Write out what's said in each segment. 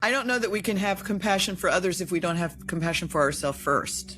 I don't know that we can have compassion for others if we don't have compassion for ourselves first.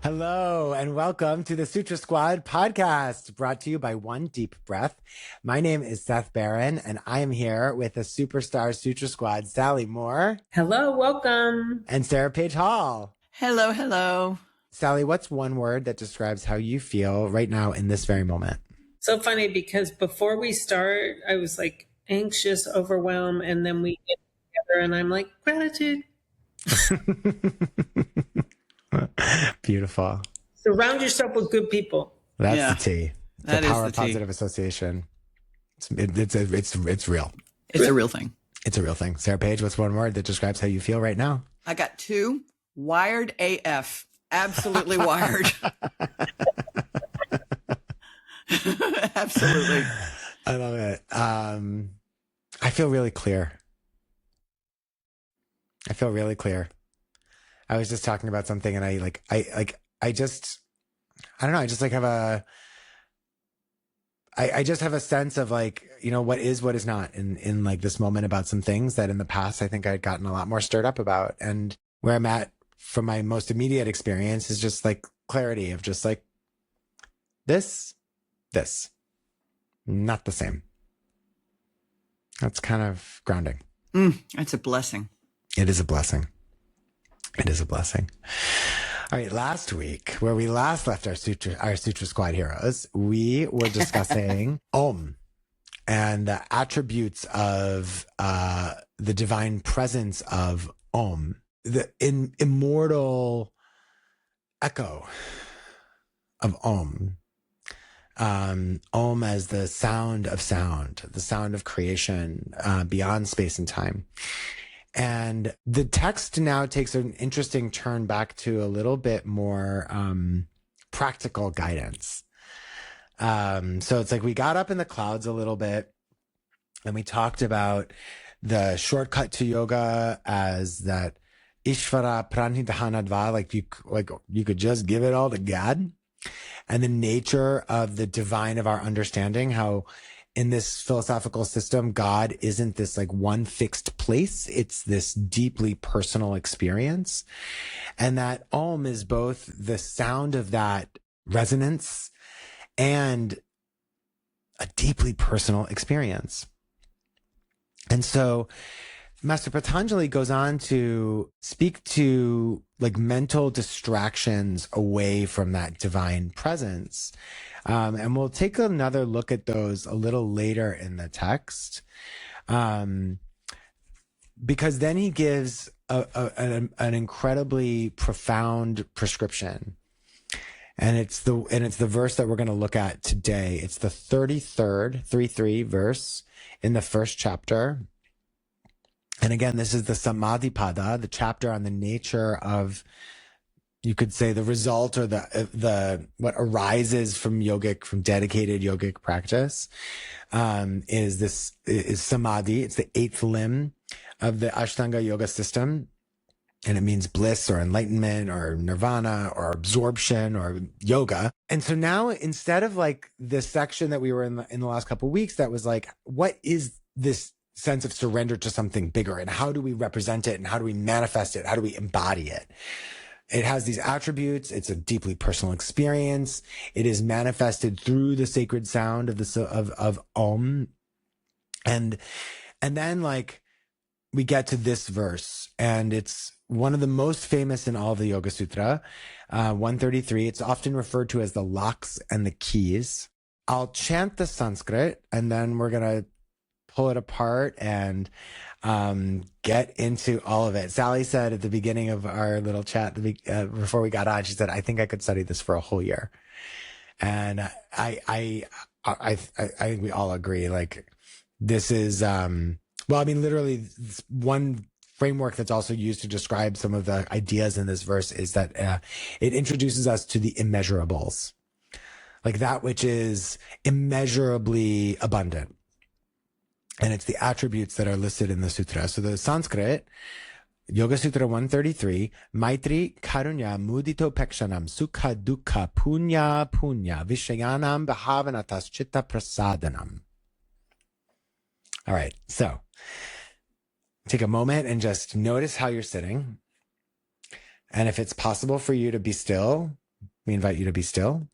Hello and welcome to the Sutra Squad podcast, brought to you by One Deep Breath. My name is Seth Barron, and I am here with the superstar Sutra Squad, Sally Moore. Hello, welcome. And Sarah Page Hall. Hello, hello. Sally, what's one word that describes how you feel right now in this very moment? So funny, because before we start, I was like anxious, overwhelmed, and then we get together and I'm like, gratitude. Beautiful. Surround yourself with good people. That's the T. That the power is of the T. positive association. It's real. It's a real thing. It's a real thing. Sarah Page, what's one word that describes how you feel right now? I got two. Wired AF. Absolutely wired. Absolutely. I love it. I feel really clear. I was just talking about something and I just have a sense of like, you know, what is not in like this moment about some things that in the past I think I'd gotten a lot more stirred up about. And where I'm at from my most immediate experience is just like clarity of just like this, not the same. That's kind of grounding. It's a blessing. It is a blessing. All right, last week, where we last left our Sutra Squad heroes, we were discussing Om and the attributes of the divine presence of Om, the immortal echo of Om. Om as the sound of creation beyond space and time. And the text now takes an interesting turn back to a little bit more practical guidance. So it's like we got up in the clouds a little bit and we talked about the shortcut to yoga as that Ishvara Pranidhanadva, like you could just give it all to God. And the nature of the divine of our understanding, how in this philosophical system, God isn't this like one fixed place. It's this deeply personal experience. And that Om is both the sound of that resonance and a deeply personal experience. And so Master Patanjali goes on to speak to like mental distractions away from that divine presence. And we'll take another look at those a little later in the text. Because then he gives an incredibly profound prescription. And it's the verse that we're going to look at today. It's the 33rd verse in the first chapter. And again, this is the Samadhipada, the chapter on the nature of, you could say, the result or the what arises from dedicated yogic practice, is samadhi. It's the 8th limb of the Ashtanga yoga system. And it means bliss or enlightenment or nirvana or absorption or yoga. And so now, instead of like this section that we were in the last couple of weeks, that was like, what is this sense of surrender to something bigger, and how do we represent it, and how do we manifest it, how do we embody it? It has these attributes. It's a deeply personal experience. It is manifested through the sacred sound of Om. And then like we get to this verse, and it's one of the most famous in all of the Yoga Sutra, 133. It's often referred to as the locks and the keys. I'll chant the Sanskrit, and then we're going to pull it apart and get into all of it. Sally said at the beginning of our little chat before we got on, she said, I think I could study this for a whole year. And I think we all agree, like this is, literally one framework that's also used to describe some of the ideas in this verse is that it introduces us to the immeasurables, like that which is immeasurably abundant. And it's the attributes that are listed in the sutra. So the Sanskrit Yoga Sutra 133, maitri, karuna, mudito, upekshanam, sukha, dukkha, punya, vishayanam, bhavanatas, chitta, prasadanam. All right, so take a moment and just notice how you're sitting. And if it's possible for you to be still, we invite you to be still.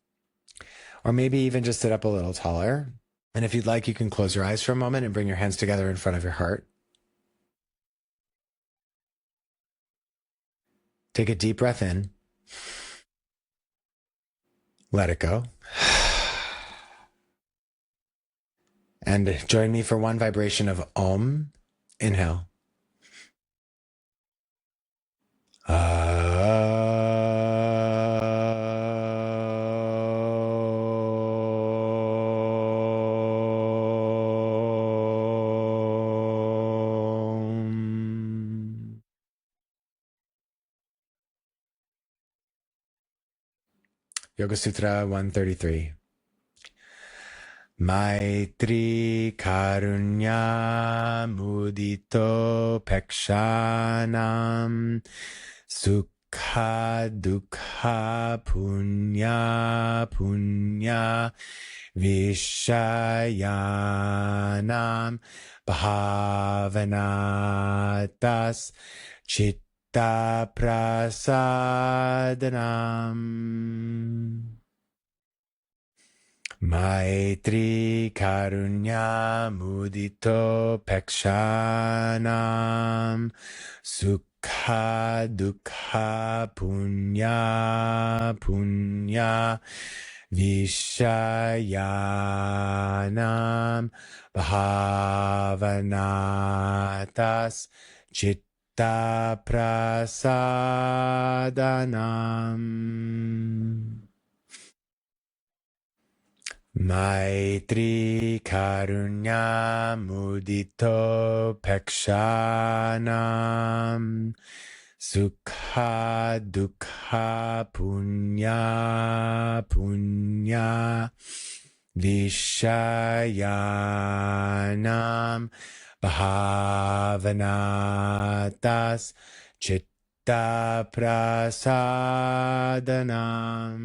Or maybe even just sit up a little taller. And if you'd like, you can close your eyes for a moment and bring your hands together in front of your heart. Take a deep breath in. Let it go. And join me for one vibration of Om. Inhale. Yoga Sutra 133. Maitri karunya mudito upekshanam sukha dukkha punya vishayanam bhavanatas chitta prasadanam. Maitri karunya mudito upekshanam sukha dukkha punya vishayanam bhavanatas chitta prasadanam. Maitri karunya mudito upekshanam sukha dukkha punya vishayanam bhavanatas chitta prasadanam.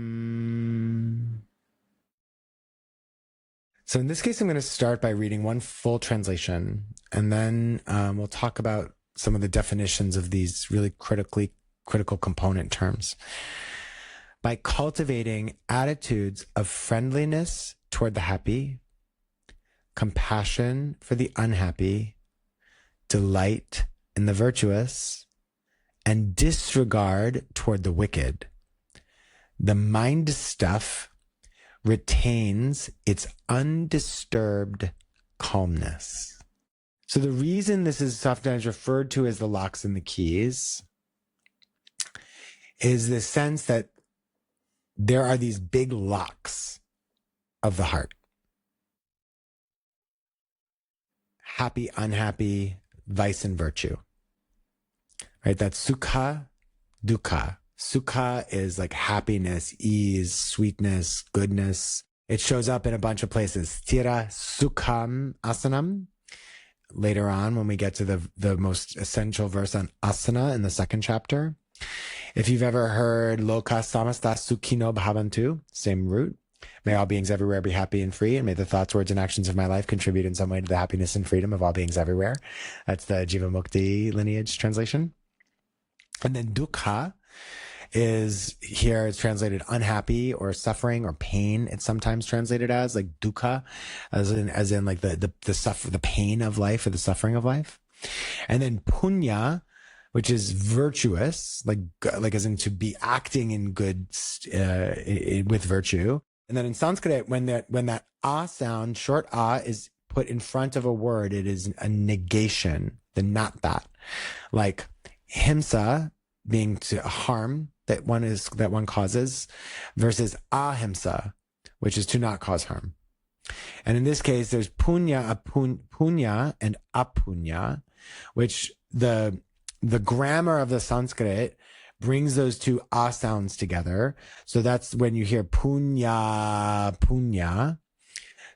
So in this case, I'm going to start by reading one full translation, and then we'll talk about some of the definitions of these really critical component terms. By cultivating attitudes of friendliness toward the happy, compassion for the unhappy, delight in the virtuous, and disregard toward the wicked, the mind stuff retains its undisturbed calmness. So the reason this is sometimes referred to as the locks and the keys is the sense that there are these big locks of the heart. Happy, unhappy, vice and virtue. Right? That's sukha, dukkha. Sukha is like happiness, ease, sweetness, goodness. It shows up in a bunch of places. Stira sukham asanam. Later on, when we get to the most essential verse on asana in the second chapter. If you've ever heard loka samasta sukhino bhavantu, same root. May all beings everywhere be happy and free, and may the thoughts, words, and actions of my life contribute in some way to the happiness and freedom of all beings everywhere. That's the Jiva Mukti lineage translation. And then dukkha is here, it's translated unhappy or suffering or pain. It's sometimes translated as like dukkha, as in like the pain of life or the suffering of life. And then punya, which is virtuous, like as in to be acting in good with virtue. And then in Sanskrit, when that ah sound, short ah, is put in front of a word, it is a negation, the not that. Like himsa being to harm that one causes, versus ahimsa, which is to not cause harm. And in this case, there's punya and apunya, which the grammar of the Sanskrit brings those two ah sounds together. So that's when you hear punya.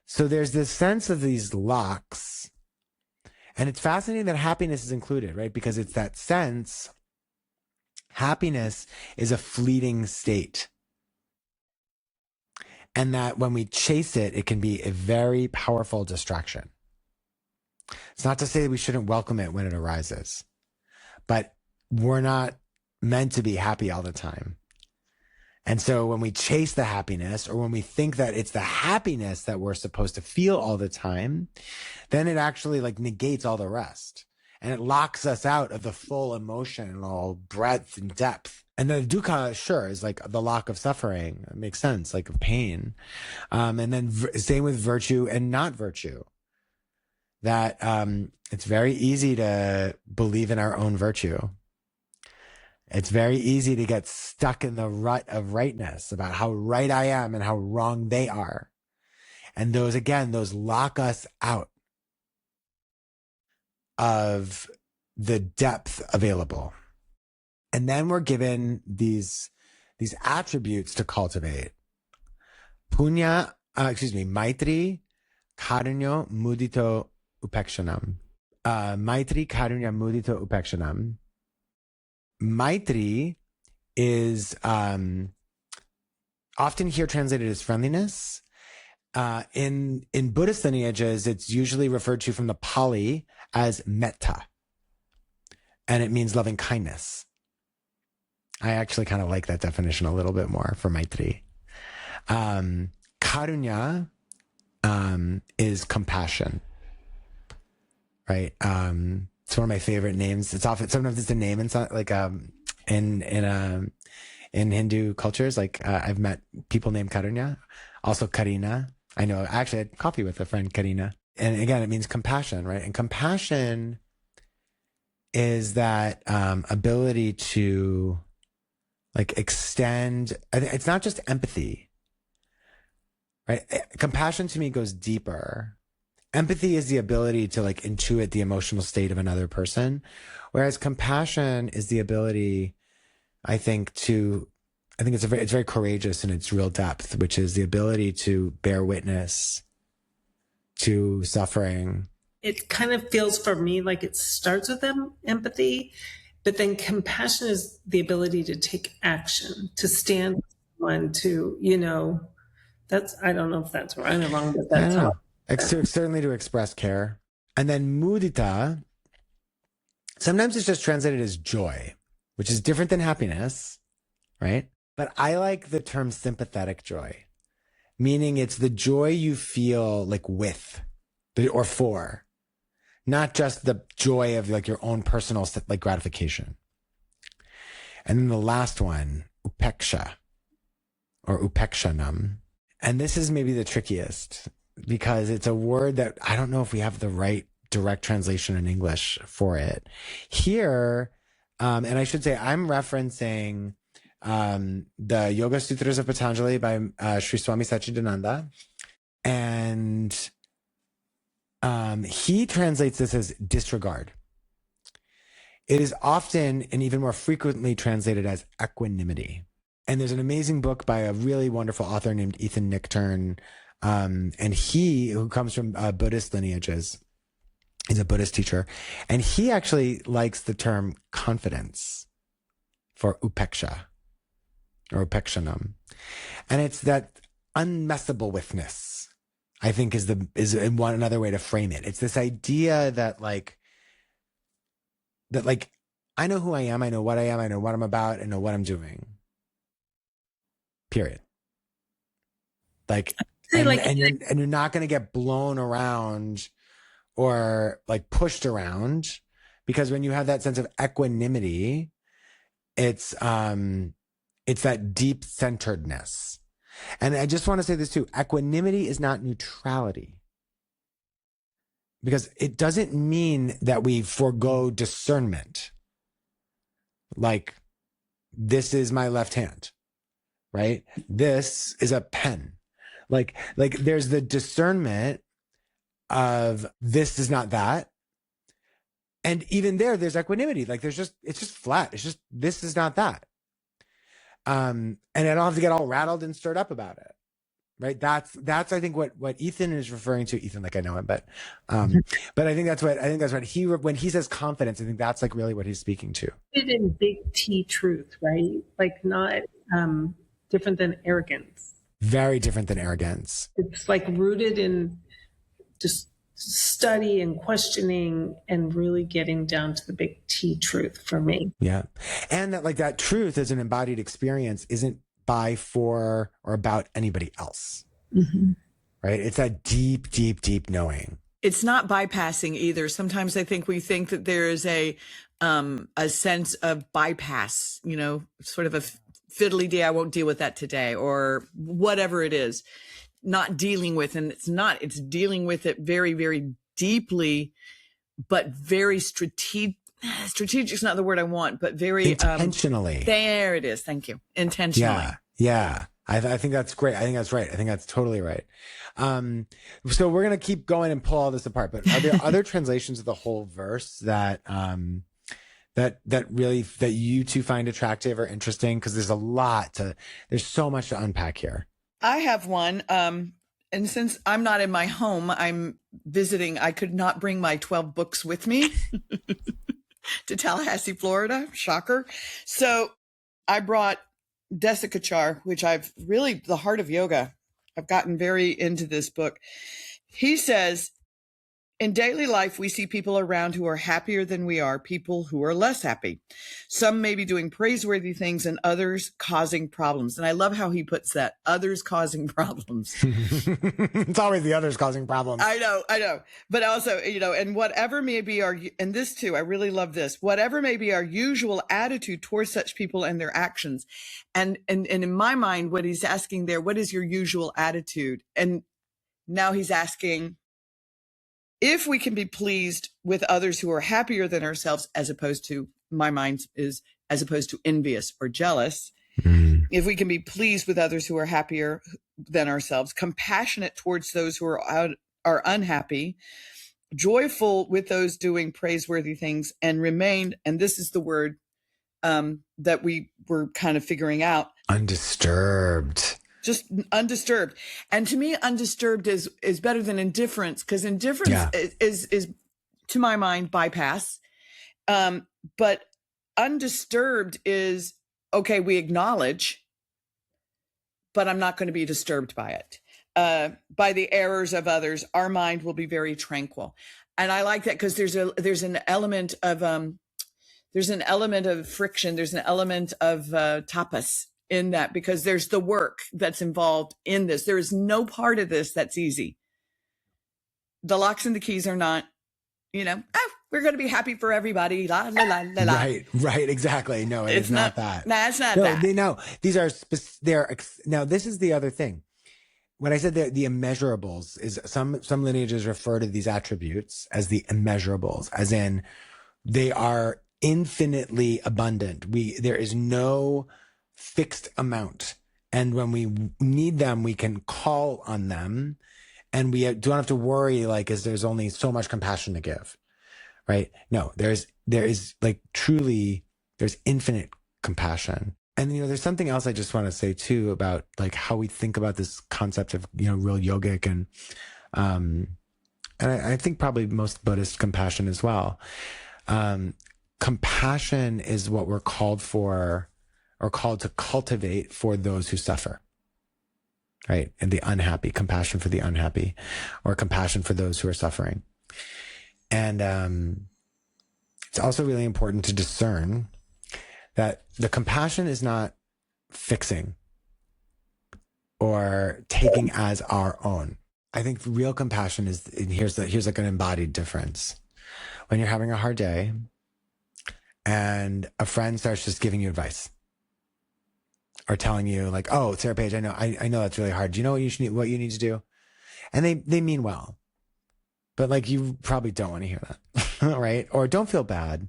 So there's this sense of these locks, And it's fascinating that happiness is included, right? Because it's that sense, happiness is a fleeting state. And that when we chase it, it can be a very powerful distraction. It's not to say that we shouldn't welcome it when it arises, but we're not meant to be happy all the time. And so when we chase the happiness, or when we think that it's the happiness that we're supposed to feel all the time, then it actually like negates all the rest. And it locks us out of the full emotional breadth and depth. And the dukkha, sure, is like the lock of suffering. It makes sense, like of pain. And then same with virtue and not virtue. That it's very easy to believe in our own virtue. It's very easy to get stuck in the rut of rightness about how right I am and how wrong they are. And those, again, those lock us out of the depth available. And then we're given these attributes to cultivate. Maitri, karuna, mudito, upekshanam. Maitri, karuna, mudito, upekshanam. Maitri is often here translated as friendliness. In Buddhist lineages, it's usually referred to from the Pali as metta, and it means loving kindness. I actually kind of like that definition a little bit more for Maitri. Karuna is compassion, right? It's one of my favorite names. It's often, sometimes it's a name, and like in Hindu cultures, like I've met people named Karuna, also Karina. I know, I actually had coffee with a friend, Karina. And again, it means compassion, right? And compassion is that ability to like extend. It's not just empathy, right? Compassion to me goes deeper. Empathy is the ability to like intuit the emotional state of another person, whereas compassion is the ability, I think it's very courageous in its real depth, which is the ability to bear witness to suffering. It kind of feels for me like it starts with empathy, but then compassion is the ability to take action, to stand with someone, to, that's, I don't know if that's right or wrong, but that's how. Certainly to express care. And then mudita, sometimes it's just translated as joy, which is different than happiness, right? But I like the term sympathetic joy, meaning it's the joy you feel like with or for, not just the joy of like your own personal like gratification. And then the last one, upeksha or upekshanam. And this is maybe the trickiest because it's a word that I don't know if we have the right direct translation in English for it. Here, and I should say I'm referencing the Yoga Sutras of Patanjali by Sri Swami Satchidananda. And he translates this as disregard. It is often and even more frequently translated as equinimity. And there's an amazing book by a really wonderful author named Ethan Nichtern. And he, who comes from Buddhist lineages, is a Buddhist teacher. And he actually likes the term confidence for upeksha or upekshanam. And it's that unmessable withness, I think is one another way to frame it. It's this idea that I know who I am, I know what I am, I know what I'm about, and know what I'm doing. Period. And you're not going to get blown around or like pushed around, because when you have that sense of equanimity, it's that deep centeredness. And I just want to say this too. Equanimity is not neutrality, because it doesn't mean that we forego discernment. Like, this is my left hand, right? This is a pen. Like there's the discernment of this is not that. And even there's equanimity. Like it's just flat. It's just, this is not that. And I don't have to get all rattled and stirred up about it. Right. That's I think what Ethan is referring to. Ethan, like I know him, but I think that's what he, when he says confidence, I think that's like really what he's speaking to. It in big T truth, right? Like not different than arrogance. Very different than arrogance. It's like rooted in just study and questioning and really getting down to the big T truth for me. Yeah. And that like that truth as an embodied experience isn't by, for, or about anybody else. Mm-hmm. Right. It's that deep, deep, deep knowing. It's not bypassing either. Sometimes I think we think that there is a sense of bypass, you know, sort of a fiddly-dee, I won't deal with that today, or whatever it is, not dealing with. And it's not, it's dealing with it very, very deeply, but very strategic is not the word I want, but very intentionally. There it is. Thank you. Intentionally. Yeah. Yeah. I think that's great. I think that's right. I think that's totally right. So we're going to keep going and pull all this apart, but are there other translations of the whole verse that you two find attractive or interesting? Cause there's so much to unpack here. I have one. And since I'm not in my home, I'm visiting. I could not bring my 12 books with me to Tallahassee, Florida. Shocker. So I brought Desikachar, which I've really, the heart of yoga. I've gotten very into this book. He says, in daily life, we see people around who are happier than we are, people who are less happy. Some may be doing praiseworthy things and others causing problems. And I love how he puts that, others causing problems. It's always the others causing problems. I know. But also, you know, and whatever may be and this too, I really love this, whatever may be our usual attitude towards such people and their actions. And in my mind, what he's asking there, what is your usual attitude? And now he's asking, if we can be pleased with others who are happier than ourselves, as opposed to, my mind is, as opposed to envious or jealous, if we can be pleased with others who are happier than ourselves, compassionate towards those who are unhappy, joyful with those doing praiseworthy things, and remain, and this is the word that we were kind of figuring out, undisturbed. Just undisturbed. And to me, undisturbed is better than indifference, because indifference is, to my mind, bypass. But undisturbed is, okay, we acknowledge, but I'm not going to be disturbed by it. By the errors of others, our mind will be very tranquil. And I like that because there's an element of friction. There's an element of tapas in that, because there's the work that's involved in this. There is no part of this that's easy. The locks and the keys are not, you know, we're going to be happy for everybody. La, la, la, la, la. Right. Exactly. No, it's not that. No, it's not that. No, these are, now this is the other thing. When I said the immeasurables, is some lineages refer to these attributes as the immeasurables, as in they are infinitely abundant. There is no fixed amount. And when we need them, we can call on them, and we don't have to worry, like, is there's only so much compassion to give, right? No, there is like truly, there's infinite compassion. And, you know, there's something else I just want to say too about like how we think about this concept of, you know, real yogic and I think probably most Buddhist compassion as well. Compassion is what we're called for, or called to cultivate for those who suffer, right? And the unhappy, compassion for the unhappy, or compassion for those who are suffering. And it's also really important to discern that the compassion is not fixing or taking as our own. I think real compassion is, and here's like an embodied difference. When you're having a hard day and a friend starts just giving you advice, or telling you like, oh, Sarah Paige, I know that's really hard. Do you know what you need to do? And they mean well, but like, you probably don't want to hear that, right? Or don't feel bad.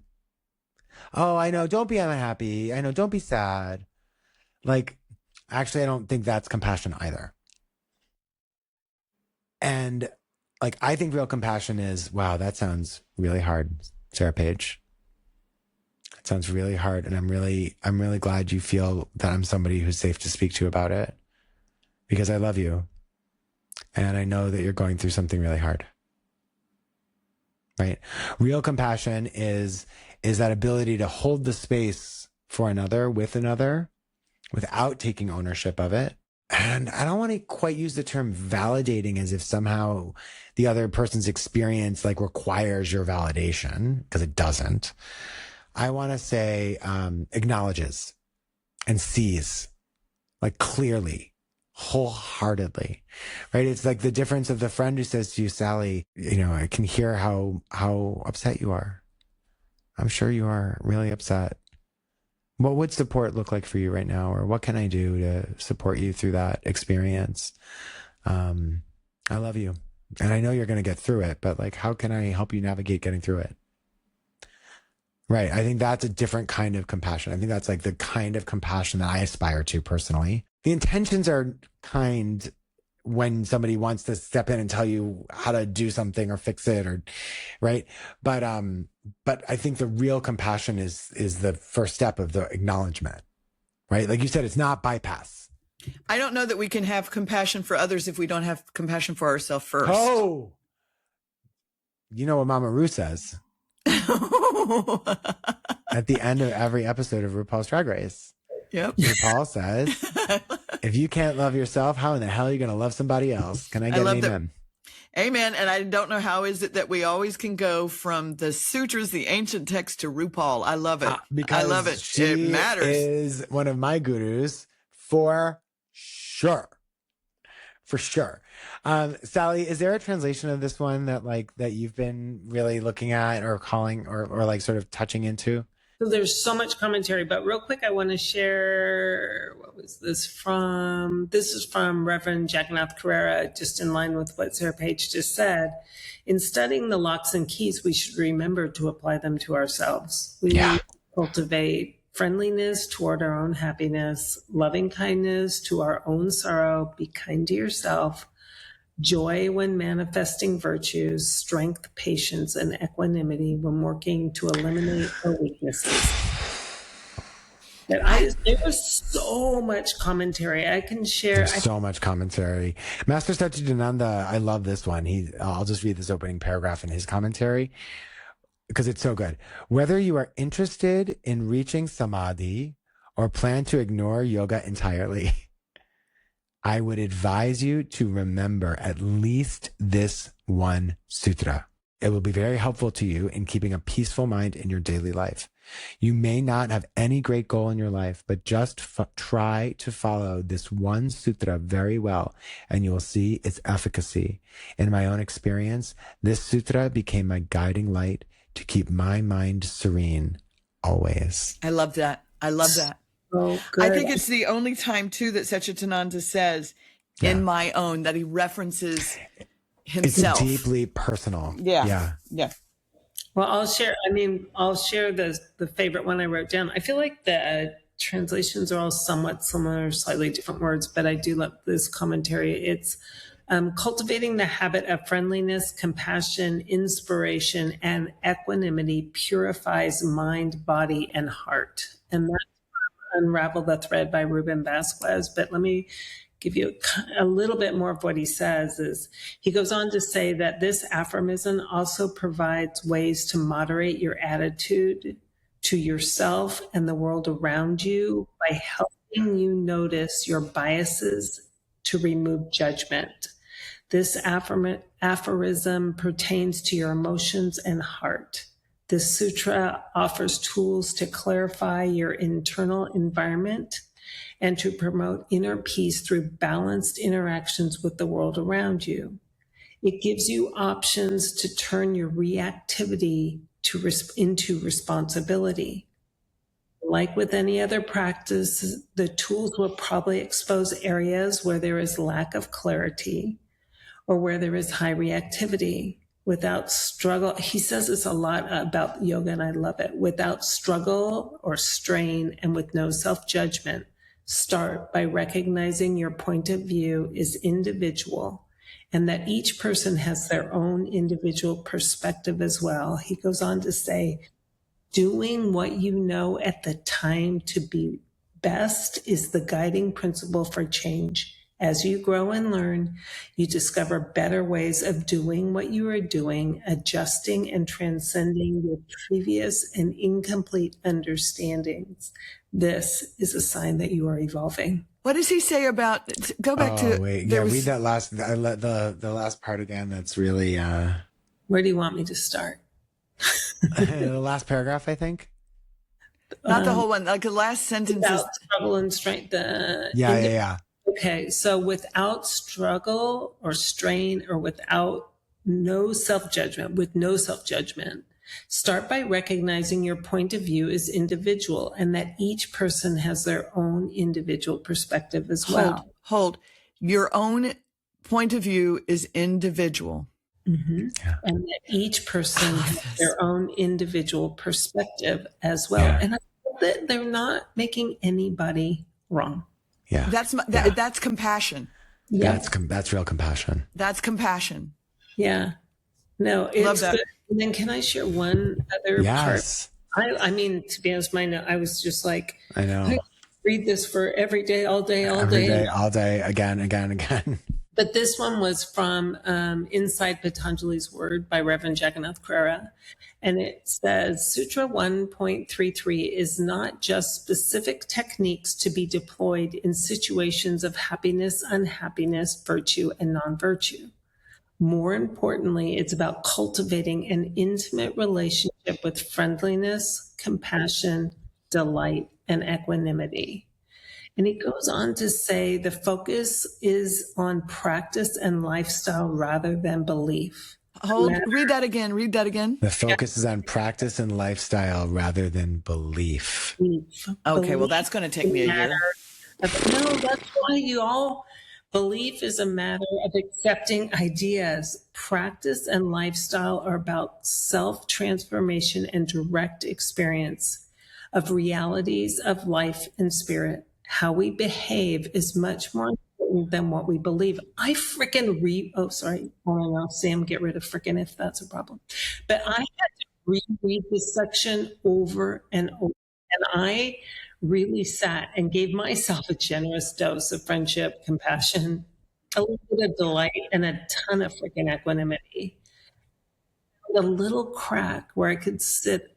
Oh, I know. Don't be unhappy. I know. Don't be sad. Like, actually, I don't think that's compassion either. And like, I think real compassion is, wow, that sounds really hard, Sarah Paige. It sounds really hard. And I'm really glad you feel that I'm somebody who's safe to speak to about it, because I love you And I know that you're going through something really hard. Right? Real compassion is that ability to hold the space for another with another without taking ownership of it. And I don't want to quite use the term validating as if somehow the other person's experience like requires your validation, because it doesn't. I want to say acknowledges and sees, like clearly, wholeheartedly, right? It's like the difference of the friend who says to you, Sally, I can hear how upset you are. I'm sure you are really upset. What would support look like for you right now? Or what can I do to support you through that experience? I love you. And I know you're going to get through it, but like, how can I help you navigate getting through it? Right. I think that's a different kind of compassion. I think that's like the kind of compassion that I aspire to personally. The intentions are kind when somebody wants to step in and tell you how to do something or fix it, or right. But I think the real compassion is the first step of the acknowledgement, right? Like you said, it's not bypass. I don't know that we can have compassion for others if we don't have compassion for ourselves first. Oh, you know what Mama Ru says at the end of every episode of RuPaul's Drag Race. Yep. RuPaul says, if you can't love yourself, how in the hell are you going to love somebody else? Can I get an amen? Amen. And I don't know how is it that we always can go from the sutras, the ancient text, to RuPaul. I love it. Because I love it. She it matters. Is one of my gurus for sure. For sure. Sally, is there a translation of this one that you've been really looking at or calling or like sort of touching into? So there's so much commentary, but real quick, I want to share, what was this from? This is from Reverend Jagannath Carrera, just in line with what Sarah Page just said. In studying the locks and keys, we should remember to apply them to ourselves. We need to cultivate friendliness toward our own happiness, loving kindness to our own sorrow, be kind to yourself, joy when manifesting virtues, strength, patience, and equanimity when working to eliminate our weaknesses. There was so much commentary I can share. There's so much commentary. Master Satchidananda, I love this one. I'll just read this opening paragraph in his commentary because it's so good. Whether you are interested in reaching samadhi or plan to ignore yoga entirely, I would advise you to remember at least this one sutra. It will be very helpful to you in keeping a peaceful mind in your daily life. You may not have any great goal in your life, but just try to follow this one sutra very well, and you will see its efficacy. In my own experience, this sutra became my guiding light to keep my mind serene always. I love that. I love that. Oh, I think it's the only time, too, that Satchidananda says, in my own, that he references himself. It's deeply personal. Yeah. Well, I'll share the favorite one I wrote down. I feel like the translations are all somewhat similar, slightly different words, but I do love this commentary. It's cultivating the habit of friendliness, compassion, inspiration, and equanimity purifies mind, body, and heart. And that's Unravel the Thread by Ruben Vasquez. But let me give you a little bit more of what he says. Is he goes on to say that this aphorism also provides ways to moderate your attitude to yourself and the world around you by helping you notice your biases to remove judgment. This aphorism pertains to your emotions and heart. This sutra offers tools to clarify your internal environment and to promote inner peace through balanced interactions with the world around you. It gives you options to turn your reactivity into responsibility. Like with any other practice, the tools will probably expose areas where there is lack of clarity or where there is high reactivity. Without struggle, he says this a lot about yoga, and I love it. Without struggle or strain and with no self-judgment, start by recognizing your point of view is individual and that each person has their own individual perspective as well. He goes on to say, doing what you know at the time to be best is the guiding principle for change As you grow and learn, you discover better ways of doing what you are doing, adjusting and transcending your previous and incomplete understandings. This is a sign that you are evolving. What does he say about, go back to, read that last, the last part again. That's really, Where do you want me to start? the last paragraph, I think. not the whole one, like the last sentence is, Without struggle and strength. Yeah. Okay, so without struggle or strain or without no self-judgment, with no self-judgment, start by recognizing your point of view is individual and that each person has their own individual perspective as well. Hold. Your own point of view is individual. Mm-hmm. Yeah. And that each person has their own individual perspective as well. And I feel that they're not making anybody wrong. Yeah. That's compassion. Yeah. That's real compassion. That's compassion. Yeah. No, it's Love that. good. And then can I share one other Yes. part? I mean, to be honest, I was just like, I know. I read this for every day, all day, Every day, all day, again. But this one was from Inside Patanjali's Word by Reverend Jagannath Krara. And it says, Sutra 1.33 is not just specific techniques to be deployed in situations of happiness, unhappiness, virtue, and non-virtue. More importantly, it's about cultivating an intimate relationship with friendliness, compassion, delight, and equanimity. And he goes on to say the focus is on practice and lifestyle rather than belief. Read that again. The focus is on practice and lifestyle rather than belief. Okay, well, that's going to take me a year. No, that's why belief is a matter of accepting ideas. Practice and lifestyle are about self-transformation and direct experience of realities of life and spirit. How we behave is much more important than what we believe. I freaking Sam, get rid of freaking if that's a problem. But I had to reread this section over and over. And I really sat and gave myself a generous dose of friendship, compassion, a little bit of delight, and a ton of freaking equanimity. A little crack where I could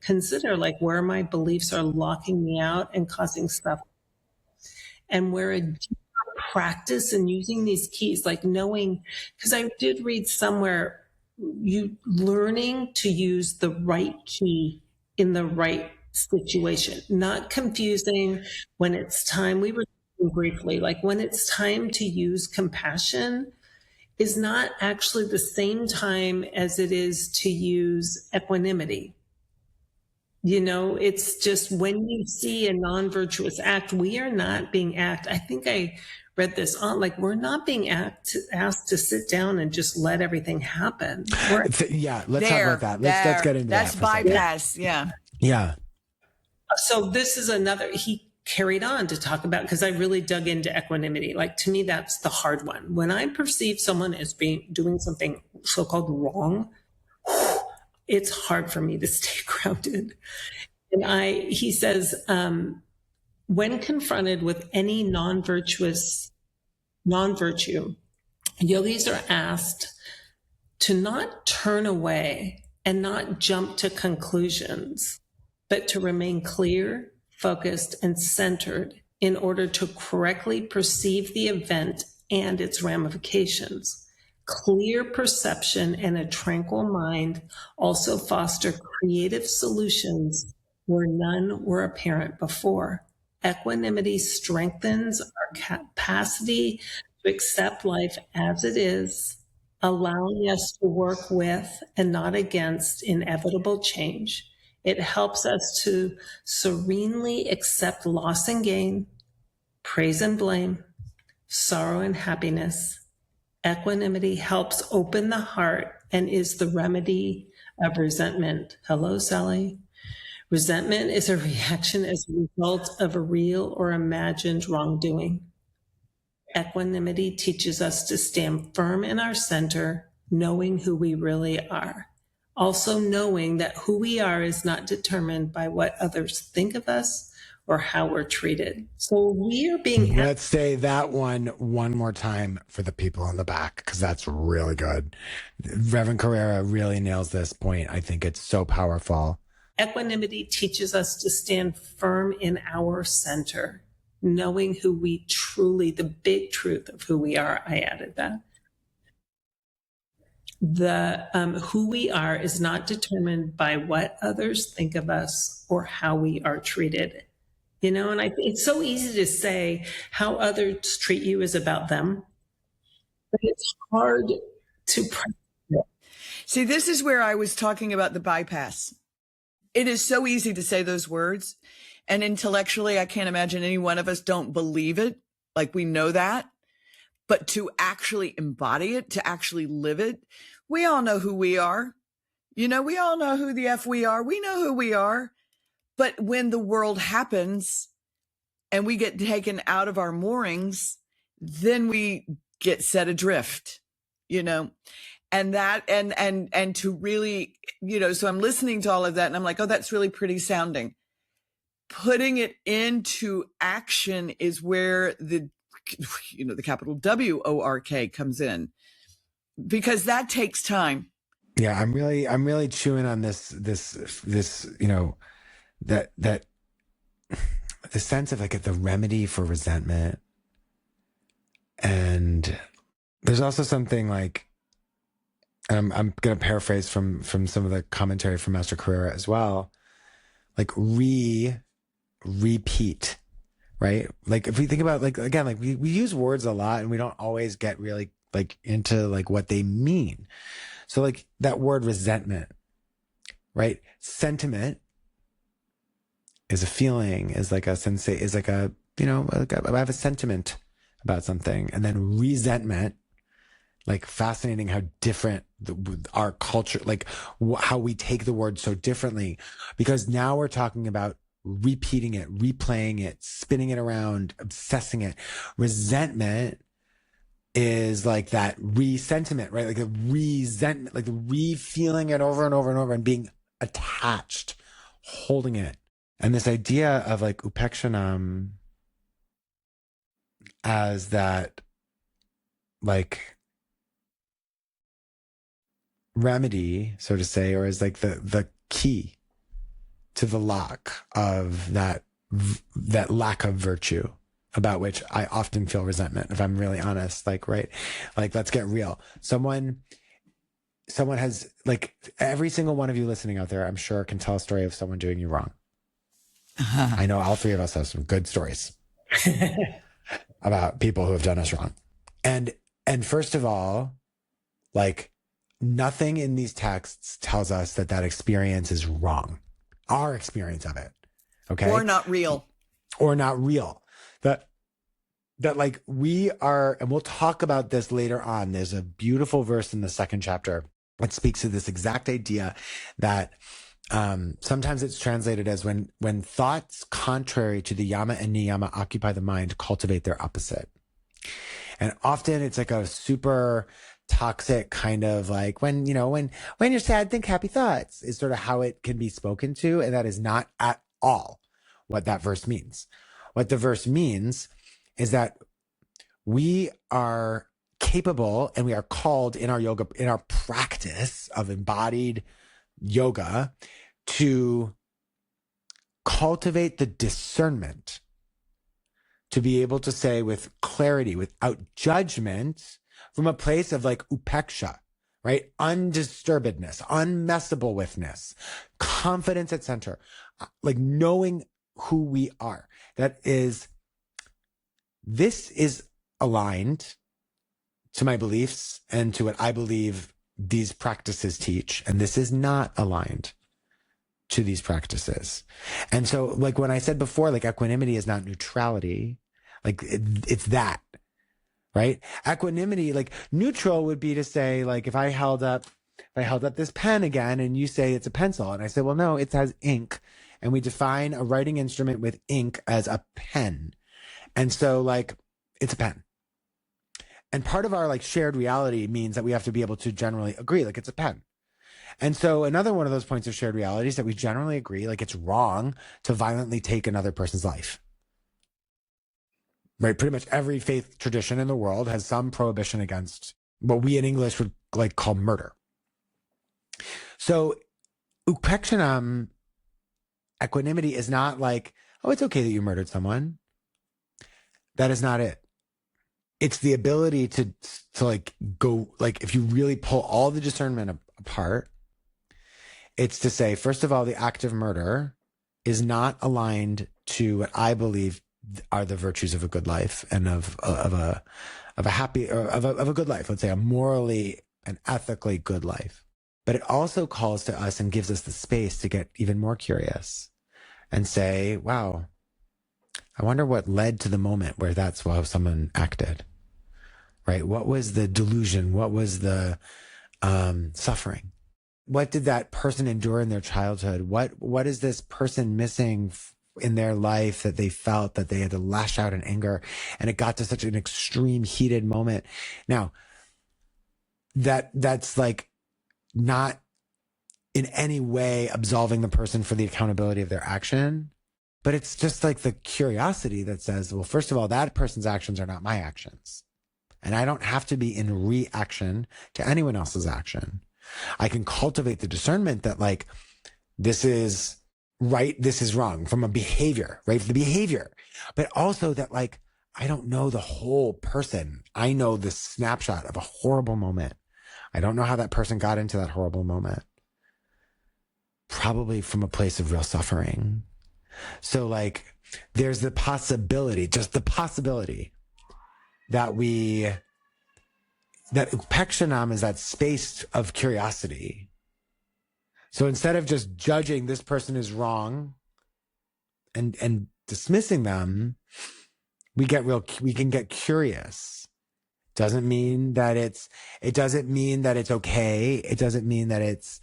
consider like where my beliefs are locking me out and causing stuff. And where a deeper practice and using these keys, like knowing, because I did read somewhere, you learning to use the right key in the right situation, not confusing when it's time. We were talking briefly, like when it's time to use compassion is not actually the same time as it is to use equanimity. You know, it's just when you see a non-virtuous act, we are not being asked. I think I read this on, like, we're not being asked to sit down and just let everything happen. Let's talk about that. Let's get into that. That's bypass. Yeah. So this is he carried on to talk about, because I really dug into equanimity. Like, to me, that's the hard one. When I perceive someone as doing something so-called wrong, it's hard for me to stay grounded. And he says, when confronted with any non-virtue, yogis are asked to not turn away and not jump to conclusions, but to remain clear, focused, and centered in order to correctly perceive the event and its ramifications. Clear perception and a tranquil mind also foster creative solutions where none were apparent before. Equanimity strengthens our capacity to accept life as it is, allowing us to work with and not against inevitable change. It helps us to serenely accept loss and gain, praise and blame, sorrow and happiness. Equanimity helps open the heart and is the remedy of resentment. Hello, Sally. Resentment is a reaction as a result of a real or imagined wrongdoing. Equanimity teaches us to stand firm in our center, knowing who we really are. Also knowing that who we are is not determined by what others think of us or how we're treated. So we are being Let's say that one more time for the people in the back, because that's really good. Reverend Carrera really nails this point. I think it's so powerful. Equanimity teaches us to stand firm in our center, knowing who we truly, the big truth of who we are. I added that. The who we are is not determined by what others think of us or how we are treated. You know, and it's so easy to say how others treat you is about them, but it's hard to practice it. See, this is where I was talking about the bypass. It is so easy to say those words, and intellectually, I can't imagine any one of us don't believe it. Like, we know that, but to actually embody it, to actually live it, we all know who we are. You know, we all know who the F we are. We know who we are. But when the world happens and we get taken out of our moorings, then we get set adrift, you know, and that, and to really, you know, so I'm listening to all of that and I'm like, oh, that's really pretty sounding. Putting it into action is where the, you know, the capital WORK comes in, because that takes time. Yeah, I'm really chewing on this, you know, that the sense of like the remedy for resentment. And there's also something like, and I'm going to paraphrase from some of the commentary from Master Carrera as well, like repeat, right? Like if we think about, like, again, like we use words a lot and we don't always get really like into like what they mean. So like that word resentment, right? Sentiment is a feeling, is like a is like a, you know, like I have a sentiment about something. And then resentment, like fascinating how different our culture, like how we take the word so differently, because now we're talking about repeating it, replaying it, spinning it around, obsessing it. Resentment is like that resentiment, right? Like a resentment, like re-feeling it over and over and over and being attached, holding it. And this idea of like upekshanam as that like remedy, so to say, or as like the key to the lock of that lack of virtue, about which I often feel resentment, if I'm really honest. Like, right, like let's get real. Someone has, like, every single one of you listening out there, I'm sure, can tell a story of someone doing you wrong. I know all three of us have some good stories about people who have done us wrong. And first of all, like, nothing in these texts tells us that experience is wrong. Our experience of it. Okay. Or not real. That like we are, and we'll talk about this later on. There's a beautiful verse in the second chapter that speaks to this exact idea that sometimes it's translated as when thoughts contrary to the yama and niyama occupy the mind, cultivate their opposite. And often it's like a super toxic kind of like, when you're sad, think happy thoughts, is sort of how it can be spoken to. And that is not at all what that verse means. What the verse means is that we are capable and we are called in our yoga, in our practice of embodied yoga, to cultivate the discernment, to be able to say with clarity, without judgment, from a place of like upeksha, right? Undisturbedness, unmessable withness, confidence at center, like knowing who we are. This is aligned to my beliefs and to what I believe these practices teach. And this is not aligned to these practices. And so, like when I said before, like equanimity is not neutrality, like it's that, right? Equanimity, like neutral would be to say, like if I held up this pen again and you say it's a pencil, and I say, well, no, it has ink. And we define a writing instrument with ink as a pen. And so like, it's a pen. And part of our like shared reality means that we have to be able to generally agree, like it's a pen. And so another one of those points of shared reality is that we generally agree, like it's wrong to violently take another person's life. Right? Pretty much every faith tradition in the world has some prohibition against what we in English would like call murder. So upekshanam, equinimity, is not like, oh, it's okay that you murdered someone. That is not it. It's the ability to like go, like if you really pull all the discernment apart, it's to say, first of all, the act of murder is not aligned to what I believe are the virtues of a good life and of a happy, or of a good life. Let's say a morally and ethically good life. But it also calls to us and gives us the space to get even more curious and say, wow, I wonder what led to the moment where that's how someone acted, right? What was the delusion? What was the suffering? What did that person endure in their childhood? What is this person missing in their life that they felt that they had to lash out in anger, and it got to such an extreme heated moment? Now, that's like not in any way absolving the person for the accountability of their action, but it's just like the curiosity that says, well, first of all, that person's actions are not my actions, and I don't have to be in reaction to anyone else's action. I can cultivate the discernment that like, this is right, this is wrong from a behavior, right? The behavior, but also that like, I don't know the whole person. I know the snapshot of a horrible moment. I don't know how that person got into that horrible moment. Probably from a place of real suffering. So like, there's the possibility, just the possibility that that upekshanam is that space of curiosity. So instead of just judging this person is wrong and dismissing them, we can get curious. Doesn't mean that it's okay. It doesn't mean that it's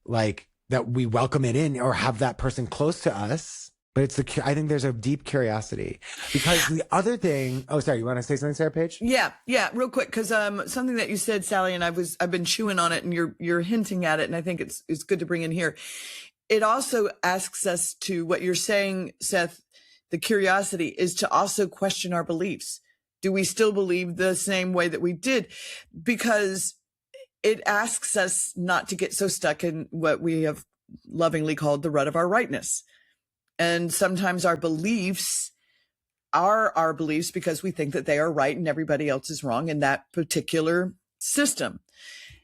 like that we welcome it in or have that person close to us. But I think there's a deep curiosity, because the other thing, oh, sorry, you want to say something, Sarah Paige? Yeah, real quick, because something that you said, Sally, and I've been chewing on it, and you're hinting at it, and I think it's good to bring in here. It also asks us to, what you're saying, Seth, the curiosity is to also question our beliefs. Do we still believe the same way that we did? Because it asks us not to get so stuck in what we have lovingly called the rut of our rightness. And sometimes our beliefs are our beliefs because we think that they are right and everybody else is wrong in that particular system.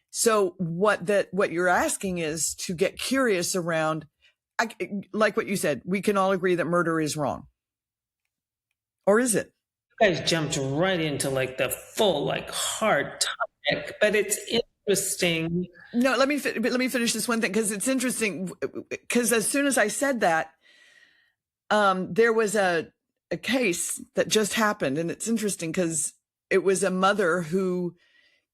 So what you're asking is to get curious around, like what you said, we can all agree that murder is wrong. Or is it? You guys jumped right into like the full, like hard topic, but it's interesting. No, let me finish this one thing, because it's interesting, because as soon as I said that, there was a case that just happened, and it's interesting because it was a mother who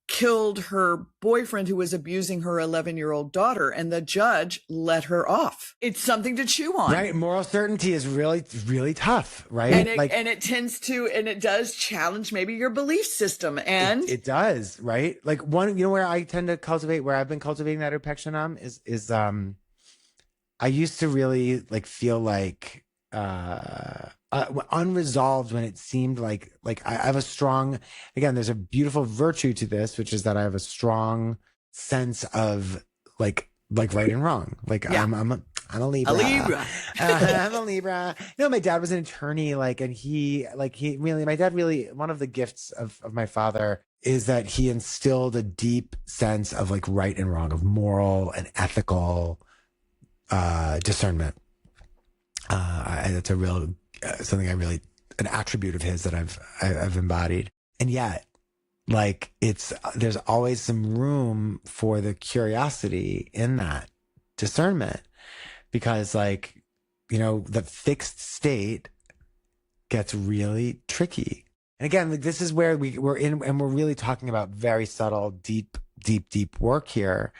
killed her boyfriend who was abusing her 11-year-old daughter, and the judge let her off. It's something to chew on. Right. Moral certainty is really, really tough, right? And it does challenge maybe your belief system. And it does, right? Like where I tend to cultivate, where I've been cultivating that upekshanam is I used to really like feel like unresolved when it seemed like I have a strong, again, there's a beautiful virtue to this, which is that I have a strong sense of like right and wrong. Like yeah. I'm a Libra. I'm a Libra. You know, my dad was an attorney, my dad really, one of the gifts of my father is that he instilled a deep sense of like right and wrong, of moral and ethical discernment. That's a real something an attribute of his that I've embodied. And yet, like there's always some room for the curiosity in that discernment, because like, you know, the fixed state gets really tricky. And again, like this is where we're in, and we're really talking about very subtle, deep work here,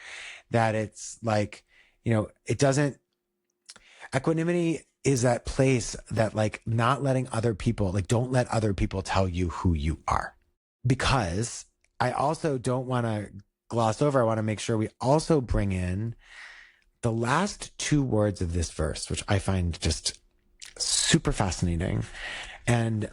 that it's like, you know, equanimity is that place that like not letting other people, like don't let other people tell you who you are. Because I also don't want to gloss over, I want to make sure we also bring in the last two words of this verse, which I find just super fascinating. And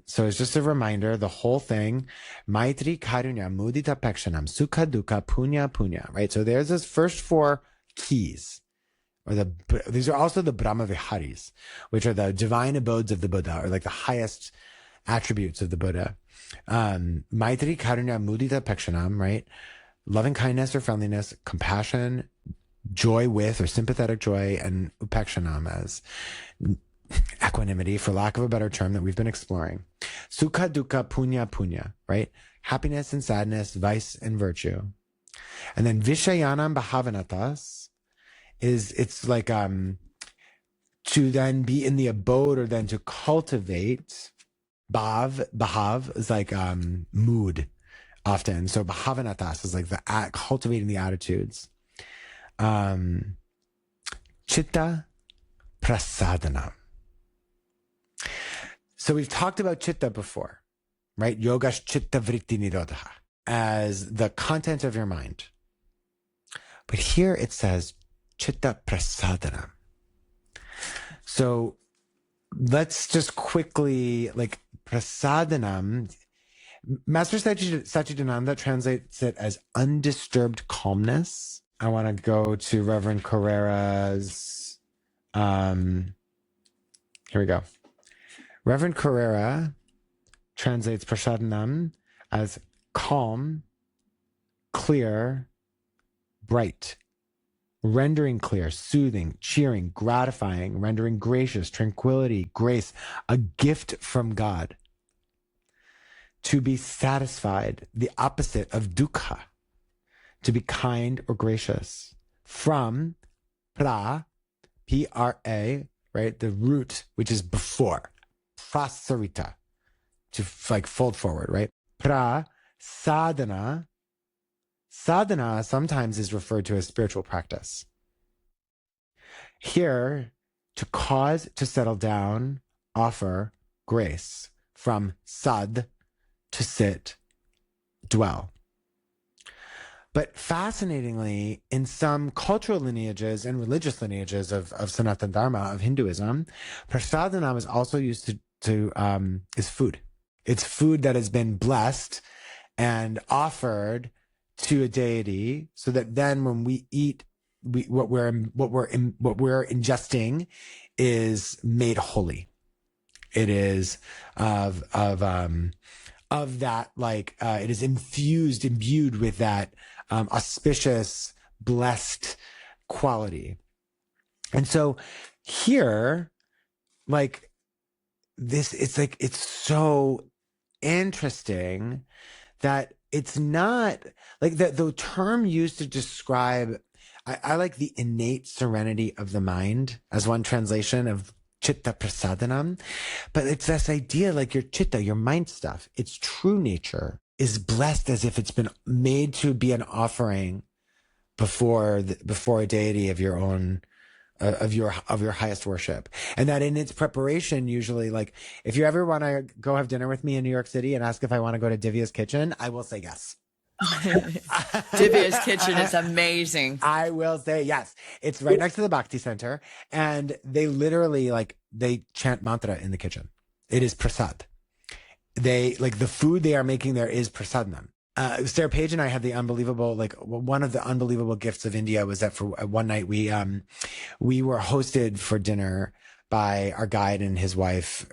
so it's just a reminder, the whole thing, maitri, karuna, mudito, upekshanam, sukha, dukkha, punya, punya, right? So there's those first four keys, these are also the Brahma Viharis, which are the divine abodes of the Buddha, or like the highest attributes of the Buddha. Maitri, karuna, mudita, upekshanam, right? Loving kindness or friendliness, compassion, joy with or sympathetic joy, and upekshanam as equinimity, for lack of a better term, that we've been exploring. Sukha, dukkha, punya, punya, right? Happiness and sadness, vice and virtue. And then vishayanam bhavanatas it's like to then be in the abode, or then to cultivate. Bhav is like mood often. So bhavanatas is like the cultivating the attitudes. Chitta prasadana. So we've talked about chitta before, right? Yoga's chitta vritti nirodha, as the content of your mind. But here it says chitta prasadana. So let's just quickly, like, prasadanam, Master Satchidananda translates it as undisturbed calmness. I want to go to Reverend Carrera's, here we go. Reverend Carrera translates prasadanam as calm, clear, bright, rendering clear, soothing, cheering, gratifying, rendering gracious, tranquility, grace, a gift from God. To be satisfied, the opposite of dukkha, to be kind or gracious. From pra, P-R-A, right, the root, which is before, prasarita, to like fold forward, right? Pra, sadhana. Sadhana sometimes is referred to as spiritual practice. Here, to cause to settle down, offer grace. From sad, to sit, dwell. But fascinatingly, in some cultural lineages and religious lineages of Sanatana Dharma, of Hinduism, prasadana is also used is food. It's food that has been blessed and offered to a deity, so that then when we eat, what we're ingesting is made holy. It is of that, like, it is imbued with that auspicious, blessed quality. And so here, like this, it's so interesting that it's not like the term used to describe, I like the innate serenity of the mind as one translation of chitta prasadanam, but it's this idea, like your chitta, your mind stuff, its true nature is blessed as if it's been made to be an offering before a deity of your own, of your highest worship. And that in its preparation, usually, like, if you ever want to go have dinner with me in New York City and ask if I want to go to Divya's kitchen, I will say yes. Divya's kitchen is amazing. I will say yes. It's right next to the Bhakti Center, and they literally, like, they chant mantra in the kitchen. It is prasad. They, like, the food they are making there is prasadnam. Sarah Page and I had the unbelievable, like, one of the unbelievable gifts of India was that for one night we were hosted for dinner by our guide and his wife.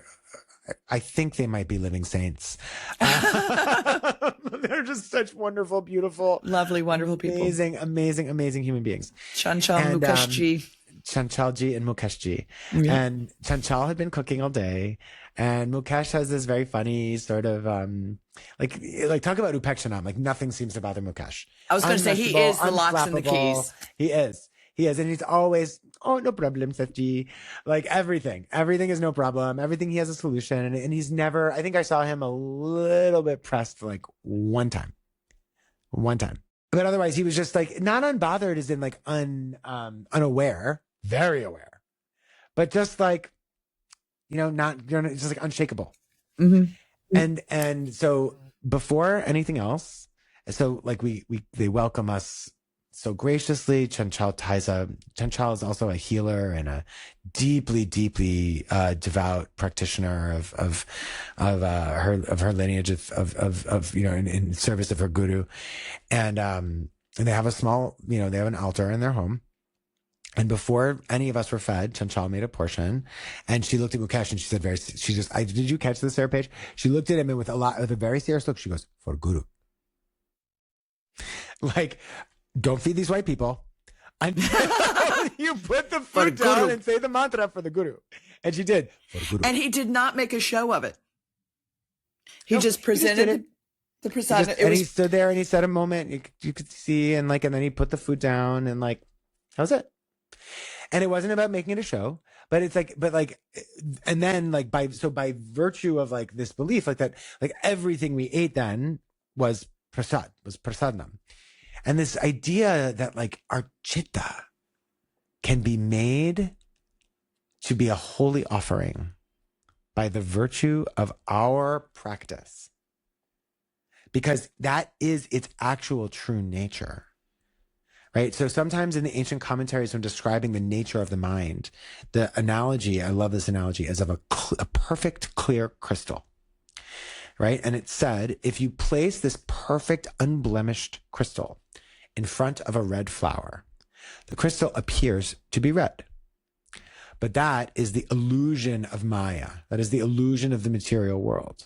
I think they might be living saints. They're just such wonderful, beautiful, lovely, wonderful people. Amazing human beings. Chanchal Mukeshji. Chanchalji and Mukeshji. Yeah. And Chanchal had been cooking all day. And Mukesh has this very funny sort of, like talk about upekshanam. Like, nothing seems to bother Mukesh. I was going to say, he is the locks and the keys. He is. And he's always, oh, no problem, Sefji. Like, everything is no problem. Everything, he has a solution. And he's never, I think I saw him a little bit pressed, like, one time. But otherwise, he was just, like, not unbothered as in, like, unaware, very aware, but just, like, it's just, like, unshakable. Mm-hmm. And so before anything else, So like they welcome us so graciously. Chanchal is also a healer and a deeply, deeply devout practitioner of her lineage of in service of her guru, and they have a small, they have an altar in their home. And before any of us were fed, Chanchal made a portion, and she looked at Mukesh and she said, did you catch this, Sarah Page? She looked at him and with a very serious look, she goes, for Guru. Like, don't feed these white people until you put the food down and say the mantra for the Guru. And she did. For the Guru. And he did not make a show of it. He just presented the prasad. He stood there and he said a moment you could see, and then he put the food down, and that was it. And it wasn't about making it a show, but it's and then by virtue of this belief, that everything we ate then was prasadnam. And this idea that our chitta can be made to be a holy offering by the virtue of our practice, because that is its actual true nature. Right. So sometimes in the ancient commentaries, when describing the nature of the mind, the analogy, I love this analogy, is of a perfect, clear crystal. Right. And it said, if you place this perfect, unblemished crystal in front of a red flower, the crystal appears to be red. But that is the illusion of Maya. That is the illusion of the material world.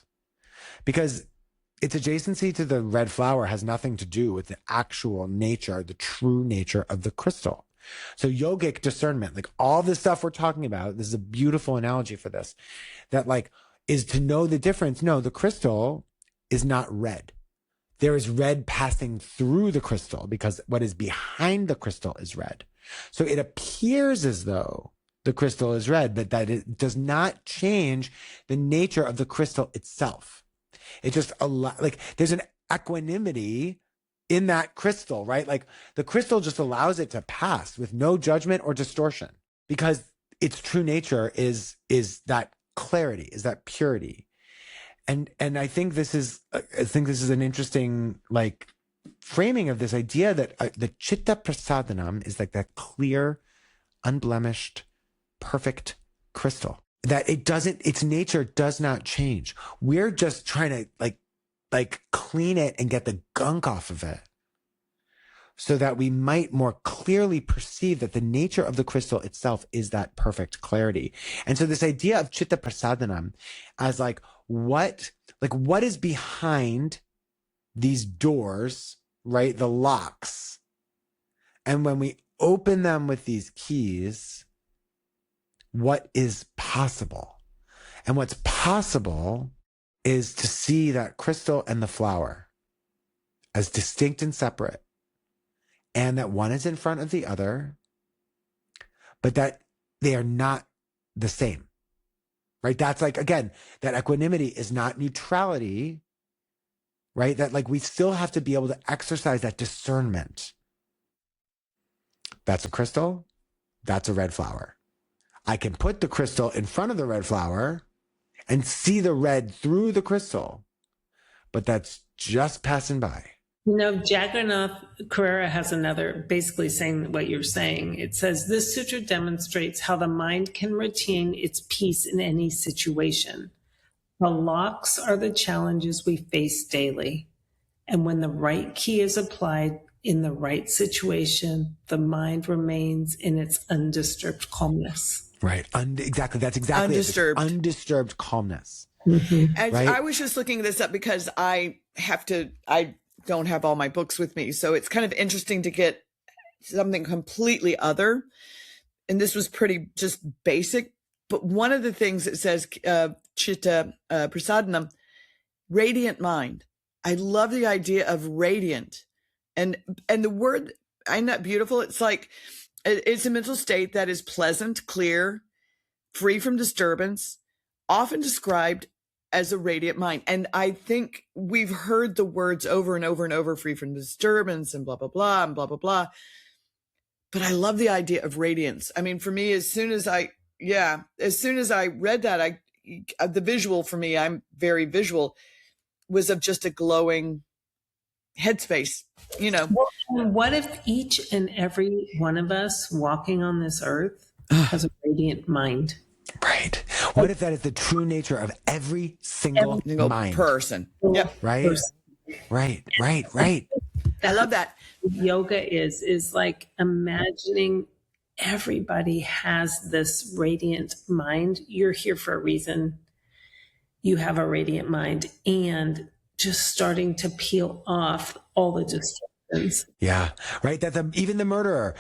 Because its adjacency to the red flower has nothing to do with the actual nature, the true nature of the crystal. So yogic discernment, all this stuff we're talking about, this is a beautiful analogy for this, that is to know the difference. No, the crystal is not red. There is red passing through the crystal because what is behind the crystal is red. So it appears as though the crystal is red, but that it does not change the nature of the crystal itself. It just there's an equinimity in that crystal, right? The crystal just allows it to pass with no judgment or distortion, because its true nature is that clarity, is that purity. And I think this is an interesting framing of this idea that the chitta prasadanam is that clear, unblemished, perfect crystal. That its nature does not change. We're just trying to clean it and get the gunk off of it, so that we might more clearly perceive that the nature of the crystal itself is that perfect clarity. And so this idea of chitta prasadanam as what is behind these doors, right? The locks. And when we open them with these keys, what is possible? And what's possible is to see that crystal and the flower as distinct and separate, and that one is in front of the other, but that they are not the same, right? That's again, that equanimity is not neutrality, right? That we still have to be able to exercise that discernment. That's a crystal. That's a red flower. I can put the crystal in front of the red flower and see the red through the crystal, but that's just passing by. Jagannath Carrera has another, basically saying what you're saying. It says, this sutra demonstrates how the mind can retain its peace in any situation. The locks are the challenges we face daily. And when the right key is applied in the right situation, the mind remains in its undisturbed calmness. Right. Exactly. That's exactly undisturbed. It. Undisturbed calmness. Mm-hmm. Right? I was just looking this up because I don't have all my books with me. So it's kind of interesting to get something completely other. And this was pretty just basic. But one of the things it says, chitta prasadanam, radiant mind. I love the idea of radiant. And the word, isn't that beautiful? It's it's a mental state that is pleasant, clear, free from disturbance, often described as a radiant mind. And I think we've heard the words over and over and over, free from disturbance and blah, blah, blah, and blah, blah, blah. But I love the idea of radiance. I mean, for me, as soon as I read that, the visual for me, I'm very visual, was of just a glowing headspace, you know. Well, and what if each and every one of us walking on this earth has a radiant mind? Right. What if that is the true nature of every single mind? Person. Yep. Right. Right. I love that. Yoga is like imagining everybody has this radiant mind. You're here for a reason. You have a radiant mind, and just starting to peel off all the distractions. Yeah. Right. That even the murderer,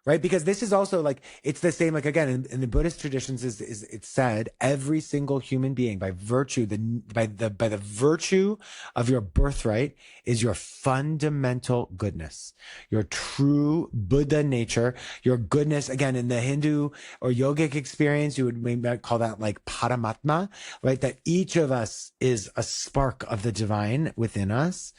right? Because this is also like, it's the same, like, again, in the Buddhist traditions is it's said every single human being by virtue, by the virtue of your birthright is your fundamental goodness, your true Buddha nature, your goodness. Again, in the Hindu or yogic experience, you would maybe call that like Paramatma, right? That each of us is a spark of the divine within us,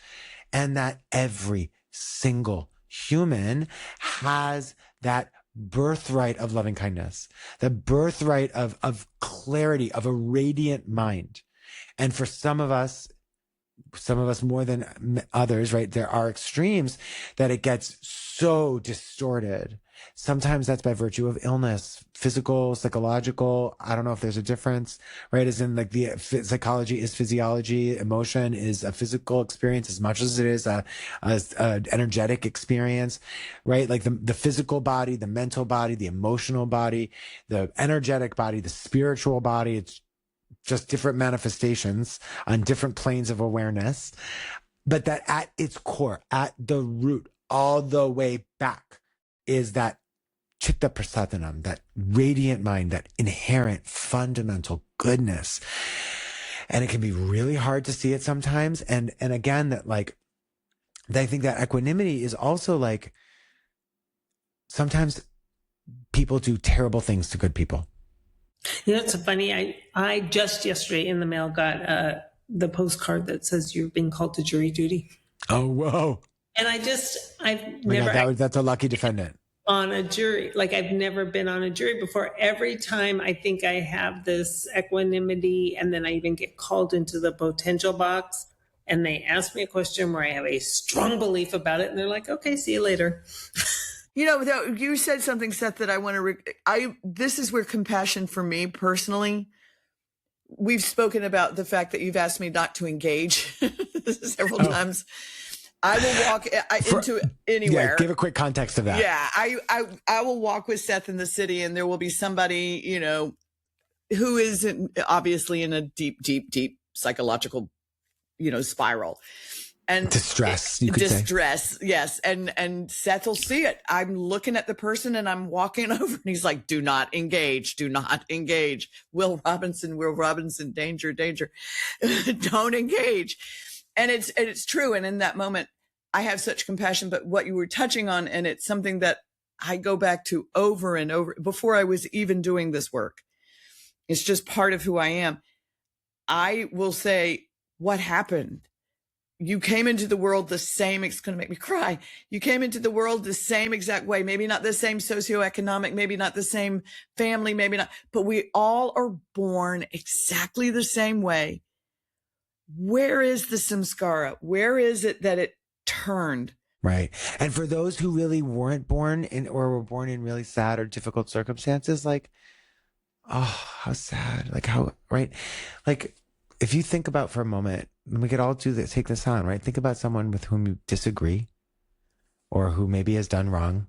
and that every single human has that birthright of loving kindness, the birthright of clarity, of a radiant mind. And for some of us more than others, right? There are extremes that it gets so distorted. Sometimes that's by virtue of illness, physical, psychological. I don't know if there's a difference, right? As in, like, the psychology is physiology, emotion is a physical experience as much as it is a energetic experience, right? Like the physical body, the mental body, the emotional body, the energetic body, the spiritual body. It's just different manifestations on different planes of awareness, but that at its core, at the root, all the way back, is that chitta prasadanam, that radiant mind, that inherent fundamental goodness. And it can be really hard to see it sometimes. And again, that, like, I think that equanimity is also like, sometimes people do terrible things to good people. You know, it's funny. I just yesterday in the mail got the postcard that says you've been called to jury duty. Oh, whoa. And I've never that's a lucky defendant. On a jury. Like, I've never been on a jury before. Every time I think I have this equanimity, and then I even get called into the potential box and they ask me a question where I have a strong belief about it, and they're like, okay, see you later. You know, you said something, Seth, that I want to, this is where compassion for me personally, we've spoken about the fact that you've asked me not to engage several times. I will walk into anywhere. Yeah, give a quick context of that. Yeah, I will walk with Seth in the city, and there will be somebody, you know, who is obviously in a deep psychological, you know, spiral. And distress, yes. And Seth will see it. I'm looking at the person and I'm walking over, and he's like, do not engage. Will Robinson, danger. Don't engage. And it's true. And in that moment, I have such compassion. But what you were touching on, and it's something that I go back to over and over before I was even doing this work. It's just part of who I am. I will say, what happened? You came into the world the same, it's going to make me cry. You came into the world the same exact way, maybe not the same socioeconomic, maybe not the same family, maybe not, but we all are born exactly the same way. Where is the samskara? Where is it that it turned? Right. And for those who really weren't born in, or were born in really sad or difficult circumstances, like, oh, how sad, like how, right? Like, if you think about for a moment, we could all do this, take this on, right? Think about someone with whom you disagree, or who maybe has done wrong,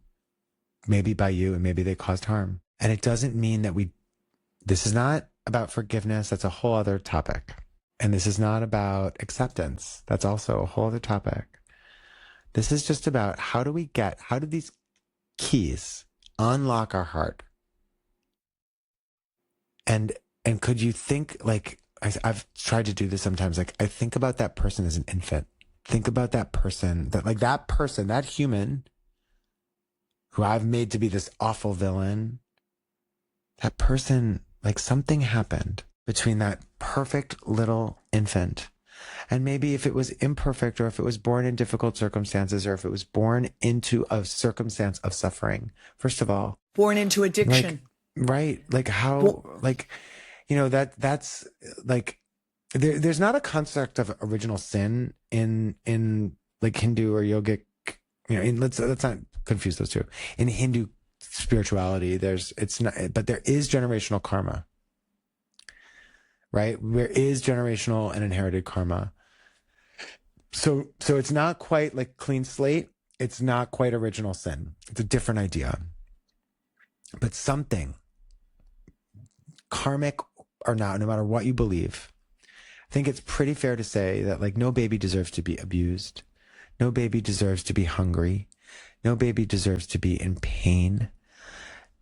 maybe by you, and maybe they caused harm. And it doesn't mean that this is not about forgiveness. That's a whole other topic. And this is not about acceptance. That's also a whole other topic. This is just about how do these keys unlock our heart? And could you think, like, I've tried to do this sometimes. Like, I think about that person as an infant. Think about that person, that human who I've made to be this awful villain. That person, like, something happened between that perfect little infant. And maybe if it was imperfect, or if it was born in difficult circumstances, or if it was born into a circumstance of suffering, first of all. Born into addiction. Like, right. Like how, like, you know, that's like, there's not a construct of original sin in like Hindu or yogic, let's not confuse those two. In Hindu spirituality, it's not, but there is generational karma, right? There is generational and inherited karma. So it's not quite like clean slate. It's not quite original sin. It's a different idea. But something, karmic or not, no matter what you believe, I think it's pretty fair to say that like no baby deserves to be abused. No baby deserves to be hungry. No baby deserves to be in pain.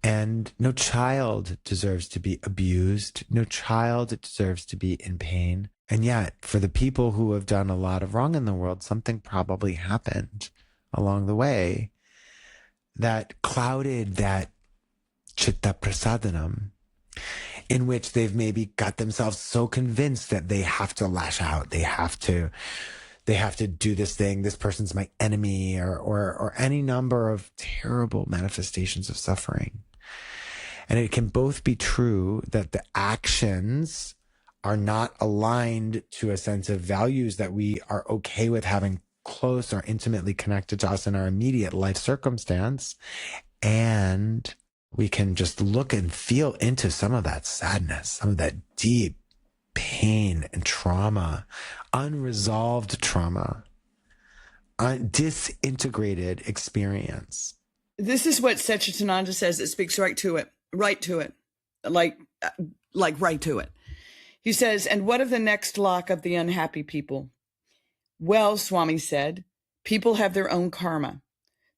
And no child deserves to be abused. No child deserves to be in pain. And yet, for the people who have done a lot of wrong in the world, something probably happened along the way that clouded that chitta prasadanam, in which they've maybe got themselves so convinced that they have to lash out. They have to do this thing. This person's my enemy, or any number of terrible manifestations of suffering. And it can both be true that the actions are not aligned to a sense of values that we are okay with having close or intimately connected to us in our immediate life circumstance. And we can just look and feel into some of that sadness, some of that deep pain and trauma, unresolved trauma, disintegrated experience. This is what Satchitananda says. It speaks right to it, like right to it. He says, and what of the next lot of the unhappy people? Well, Swami said, people have their own karma.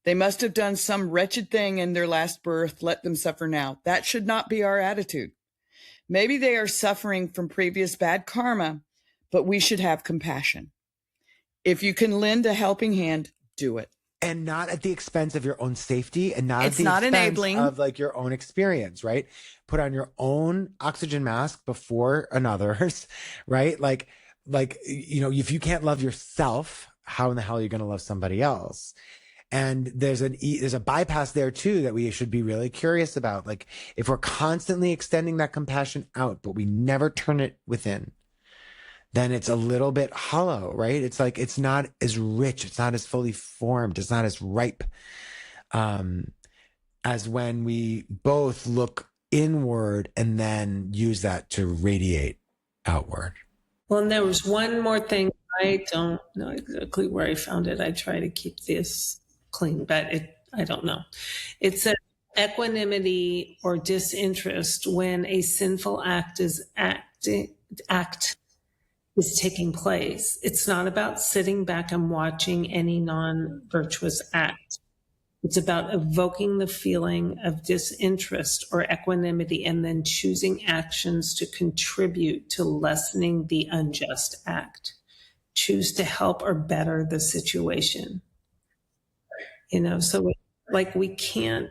They must have done some wretched thing in their last birth. Let them suffer now. That should not be our attitude. Maybe they are suffering from previous bad karma, but we should have compassion. If you can lend a helping hand, do it. And not at the expense of your own safety, and not It's at the not expense enabling. of like your own experience, right? Put on your own oxygen mask before another's, right? Like, if you can't love yourself, how in the hell are you going to love somebody else? And there's a bypass there too that we should be really curious about. Like, if we're constantly extending that compassion out, but we never turn it within, then it's a little bit hollow, right? It's like, it's not as rich. It's not as fully formed. It's not as ripe as when we both look inward and then use that to radiate outward. Well, and there was one more thing. I don't know exactly where I found it. I try to keep this clean, but I don't know. It says equinimity or disinterest when a sinful act is taking place. It's not about sitting back and watching any non-virtuous act. It's about evoking the feeling of disinterest or equanimity and then choosing actions to contribute to lessening the unjust act. Choose to help or better the situation. So like we can't,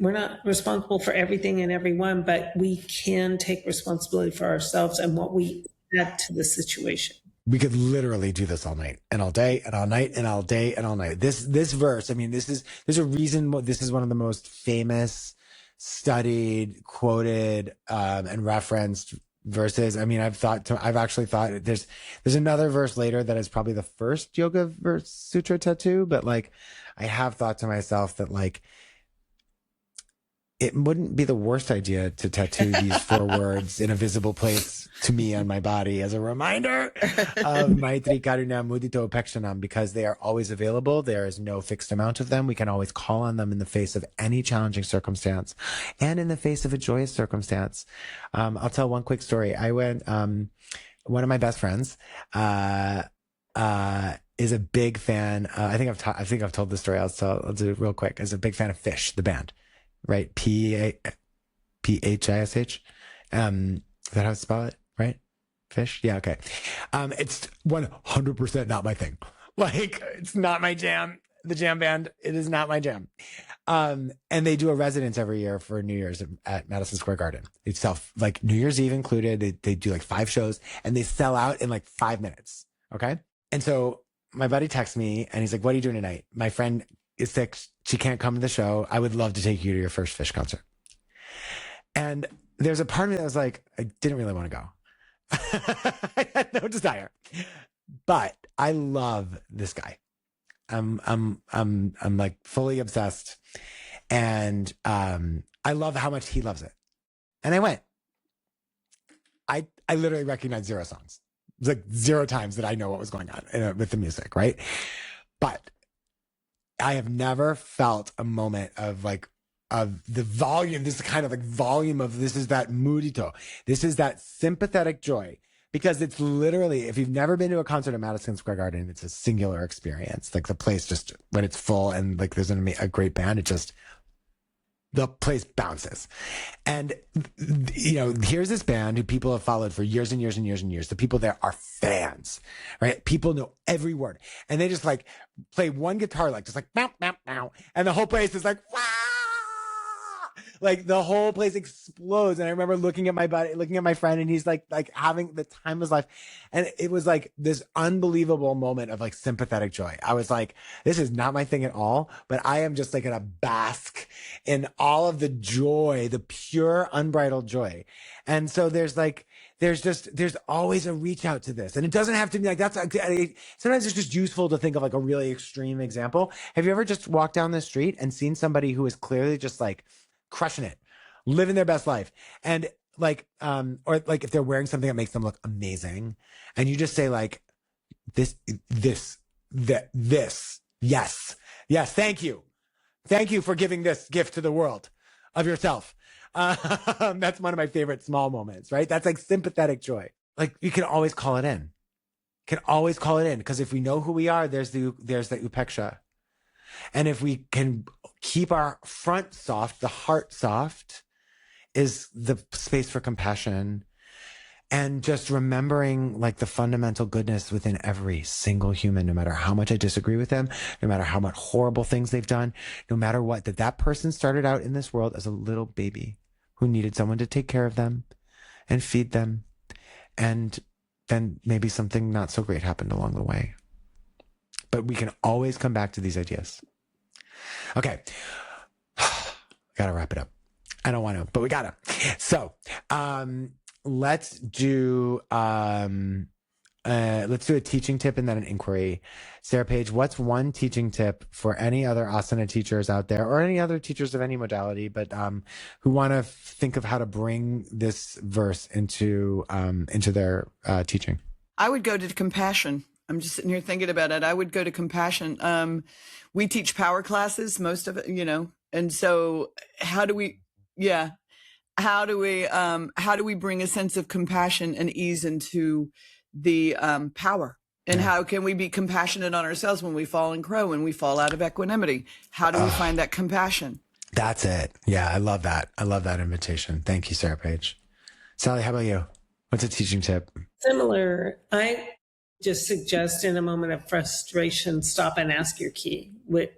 we're not responsible for everything and everyone, but we can take responsibility for ourselves and what we add to the situation. We could literally do this all night and all day and all night and all day and all night. This verse, I mean, there's a reason this is one of the most famous, studied, quoted, and referenced verses. I mean, I've actually thought there's another verse later that is probably the first yoga verse sutra tattoo, but like, I have thought to myself that like, it wouldn't be the worst idea to tattoo these 4 words in a visible place to me on my body as a reminder of maitri, karuna, mudito, upekshanam, because they are always available. There is no fixed amount of them. We can always call on them in the face of any challenging circumstance and in the face of a joyous circumstance. I'll tell one quick story. I went, one of my best friends, is a big fan. I think I've told this story. I'll do it real quick. Is a big fan of Fish, the band. Right, Phish. Is that how to spell it? Right, Fish. Yeah, okay. It's 100% not my thing. Like, it's not my jam. The jam band, it is not my jam. And they do a residence every year for New Year's at Madison Square Garden. They sell like New Year's Eve included. They do like 5 shows and they sell out in like 5 minutes. Okay, and so my buddy texts me and he's like, "What are you doing tonight? My friend is sick. She can't come to the show. I would love to take you to your first Fish concert." And there's a part of me that was like, I didn't really want to go. I had no desire. But I love this guy. I'm like fully obsessed. And I love how much he loves it. And I went. I literally recognized 0 songs. It was like 0 times that I know what was going on with the music, right? But I have never felt a moment of the volume, this kind of like volume of this is that mudito. This is that sympathetic joy. Because it's literally, if you've never been to a concert at Madison Square Garden, it's a singular experience. Like the place just, when it's full and like there's a great band, the place bounces. And, here's this band who people have followed for years and years and years and years. The people there are fans, right? People know every word. And they just like play one guitar, like just like, bow, bow, bow. And the whole place is like, wow! Like the whole place explodes. And I remember looking at my friend, and he's like having the time of his life. And it was like this unbelievable moment of like sympathetic joy. I was like, this is not my thing at all, but I am just like gonna bask in all of the joy, the pure unbridled joy. And so there's always a reach out to this. And it doesn't have to be like, sometimes it's just useful to think of like a really extreme example. Have you ever just walked down the street and seen somebody who is clearly just like crushing it, living their best life, and like or like if they're wearing something that makes them look amazing, and you just say like this yes, thank you for giving this gift to the world of yourself. That's one of my favorite small moments, right? That's like sympathetic joy. Like you can always call it in, because if we know who we are, there's the upeksha. And if we can keep our front soft, the heart soft, is the space for compassion, and just remembering like the fundamental goodness within every single human, no matter how much I disagree with them, no matter how much horrible things they've done, no matter what, that person started out in this world as a little baby who needed someone to take care of them and feed them. And then maybe something not so great happened along the way. But we can always come back to these ideas. Okay. Gotta wrap it up. I don't want to, but we gotta. So, let's do a teaching tip and then an inquiry. Sarah Paige, what's one teaching tip for any other asana teachers out there, or any other teachers of any modality, but who want to think of how to bring this verse into their teaching? I would go to compassion. I'm just sitting here thinking about it. I would go to compassion. We teach power classes, most of it, and so how do we bring a sense of compassion and ease into the power? And how can we be compassionate on ourselves when we fall and crow, when we fall out of equanimity? How do we find that compassion? That's it. Yeah, I love that. I love that invitation. Thank you, Sarah Paige. Sally, how about you? What's a teaching tip? Similar. I just suggest in a moment of frustration, stop and ask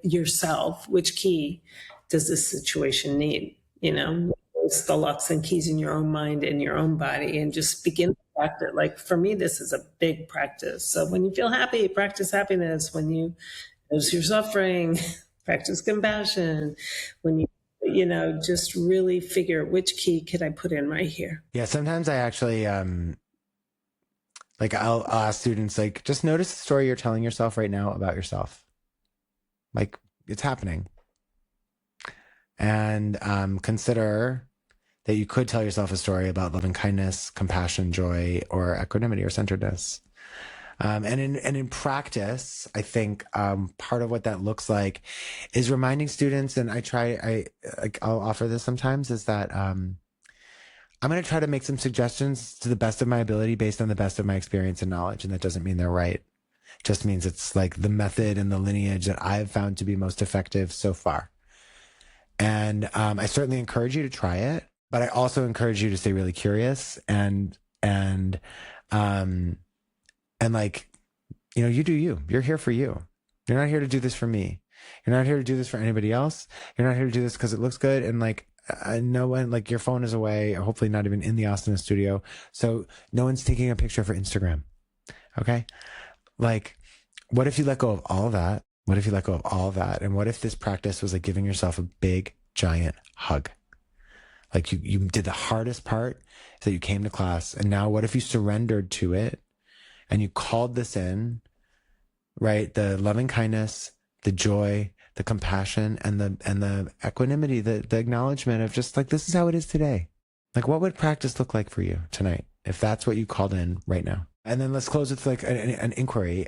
yourself, which key does this situation need? It's the locks and keys in your own mind and your own body, and just begin to practice. Like for me, this is a big practice. So when you feel happy, practice happiness. When you notice you're suffering, practice compassion. When you just really figure which key could I put in right here. Yeah, sometimes I actually I'll ask students, like, just notice the story you're telling yourself right now about yourself. Like, it's happening. And consider that you could tell yourself a story about loving kindness, compassion, joy, or equanimity or centeredness. And in practice, I think part of what that looks like is reminding students, and I'll offer this sometimes, is that I'm going to try to make some suggestions to the best of my ability based on the best of my experience and knowledge. And that doesn't mean they're right. It just means it's like the method and the lineage that I've found to be most effective so far. And I certainly encourage you to try it, but I also encourage you to stay really curious and like, you do you. You're here for you. You're not here to do this for me. You're not here to do this for anybody else. You're not here to do this because it looks good. And like, no one, like, your phone is away, or hopefully not even in the asana studio. So no one's taking a picture for Instagram. Okay. Like, what if you let go of all of that? What if you let go of all of that? And what if this practice was like giving yourself a big, giant hug? Like you did the hardest part, so you came to class. And now what if you surrendered to it and you called this in, right? The loving kindness, the joy, the compassion, and the equanimity, the acknowledgement of just like, this is how it is today. Like, what would practice look like for you tonight if that's what you called in right now? And then let's close with like an inquiry.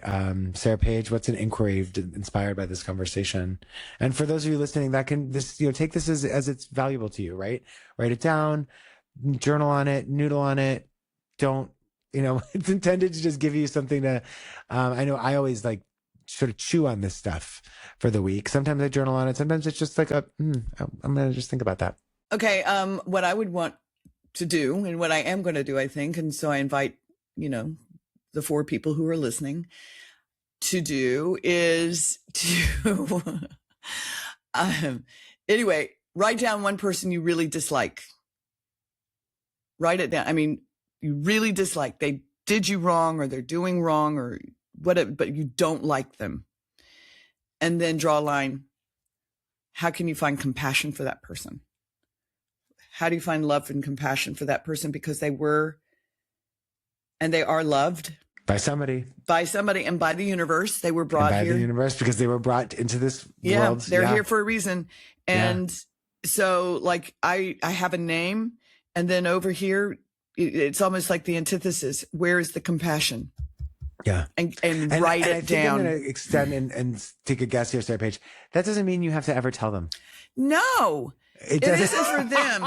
Sarah Page, what's an inquiry inspired by this conversation? And for those of you listening, that can take this as it's valuable to you, right? Write it down, journal on it, noodle on it. Don't, it's intended to just give you something to, I know I always like sort of chew on this stuff for the week. Sometimes I journal on it. Sometimes it's just like I'm going to just think about that. Okay. What I would want to do and what I am going to do, I think. And so I invite, the 4 people who are listening to do is to, anyway, write down one person you really dislike. Write it down. I mean, you really dislike. They did you wrong or they're doing wrong or whatever, but you don't like them. And then draw a line. How can you find compassion for that person? How do you find love and compassion for that person? Because they were and they are loved by somebody and by the universe. They were brought here. By the universe, because they were brought into this world. They're here for a reason. And so like I have a name, and then over here, it's almost like the antithesis. Where is the compassion? Yeah. And write it down. I'm going to extend and take a guess here, Sarah Page. That doesn't mean you have to ever tell them. No. It isn't for them.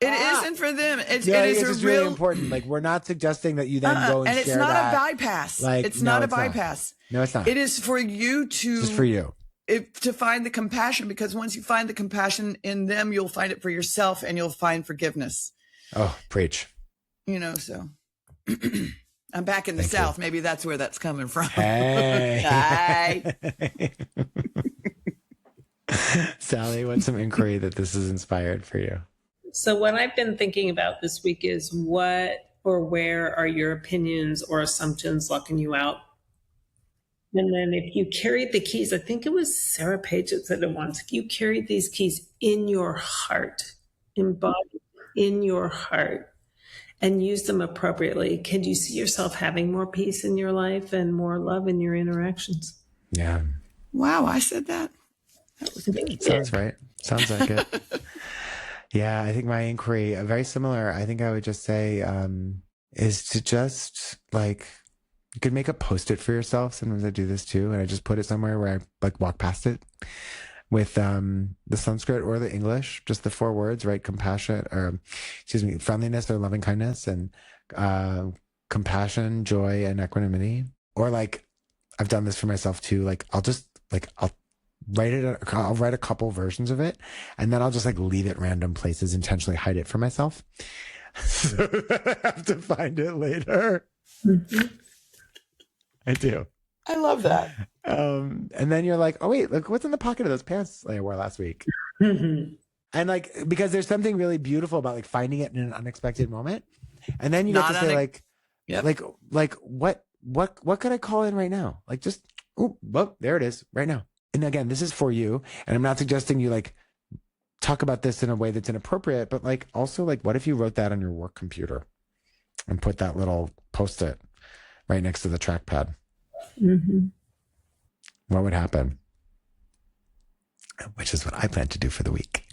It isn't for them. It is really important. Like, we're not suggesting that you then go and it's share not that. a bypass. Like, it's not a bypass. No, it's not. It is for you to. Just for you. To find the compassion, because once you find the compassion in them, you'll find it for yourself, and you'll find forgiveness. Oh, preach. So I'm back in the South. Maybe that's where that's coming from. Hey. Hi. Sally, what's some inquiry that this is inspired for you? So what I've been thinking about this week is what or where are your opinions or assumptions locking you out? And then if you carried the keys, I think it was Sarah Page that said it once, if you carried these keys in your heart, embodied in your heart, and use them appropriately, can you see yourself having more peace in your life and more love in your interactions? Yeah. Wow, I said that. That was good. Sounds right. Sounds like it. Yeah, I think my inquiry, very similar. I think I would just say, is to just like, you could make a Post-it for yourself. Sometimes I do this too. And I just put it somewhere where I like walk past it with the Sanskrit or the English, just the 4 words, right? Compassion, or friendliness or loving kindness, and compassion, joy, and equanimity. Or like, I've done this for myself too. Like, I'll write a couple versions of it, and then I'll just like leave it random places, intentionally hide it for myself. So I have to find it later. Mm-hmm. I do. I love that. And then you're like, oh wait, look what's in the pocket of those pants I wore last week. Mm-hmm. And like, because there's something really beautiful about like finding it in an unexpected moment. And then you get to say like, what could I call in right now? Like just, there it is right now. And again, this is for you. And I'm not suggesting you like talk about this in a way that's inappropriate, but like also like, what if you wrote that on your work computer and put that little Post-it right next to the trackpad? Mm-hmm. What would happen? Which is what I plan to do for the week.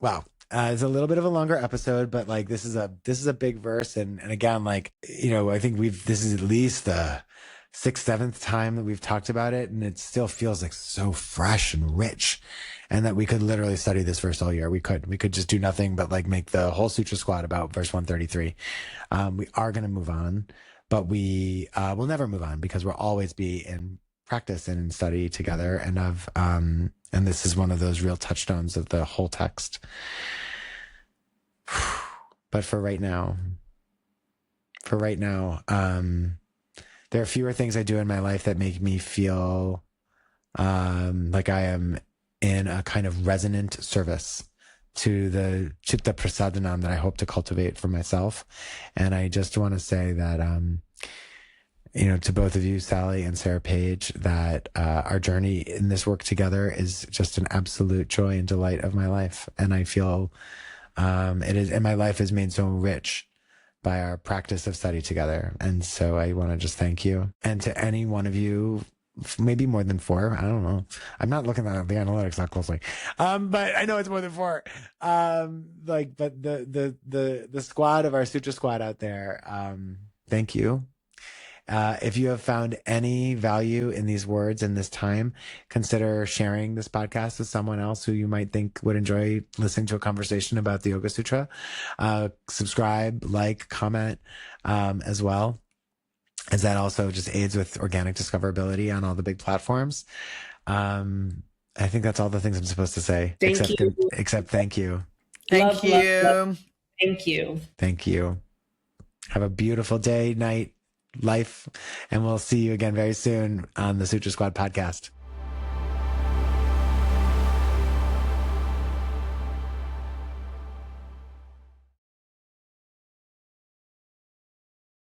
Wow. It's a little bit of a longer episode, but like this is a big verse. And again, like, I think this is at least the 6th, 7th time that we've talked about it. And it still feels like so fresh and rich, and that we could literally study this verse all year. We could just do nothing but like make the whole Sutra squad about verse 133. We are going to move on, but we will never move on because we'll always be in practice and in study together. And this is one of those real touchstones of the whole text. But for right now, there are fewer things I do in my life that make me feel like I am in a kind of resonant service to the Chitta Prasadanam that I hope to cultivate for myself. And I just want to say that, to both of you, Sally and Sarah Page, that our journey in this work together is just an absolute joy and delight of my life. And I feel It is, and my life is made so rich by our practice of study together. And so I want to just thank you. And to any one of you, maybe more than 4. I don't know. I'm not looking at the analytics that closely. But I know it's more than 4. But the squad of our Sutra squad out there, thank you. If you have found any value in these words in this time, consider sharing this podcast with someone else who you might think would enjoy listening to a conversation about the Yoga Sutra. Subscribe, like, comment as well, as that also just aids with organic discoverability on all the big platforms. I think that's all the things I'm supposed to say. Thank you. Except thank you. Thank you. Love. Thank you. Thank you. Have a beautiful day, night, life, and we'll see you again very soon on the Sutra Squad podcast.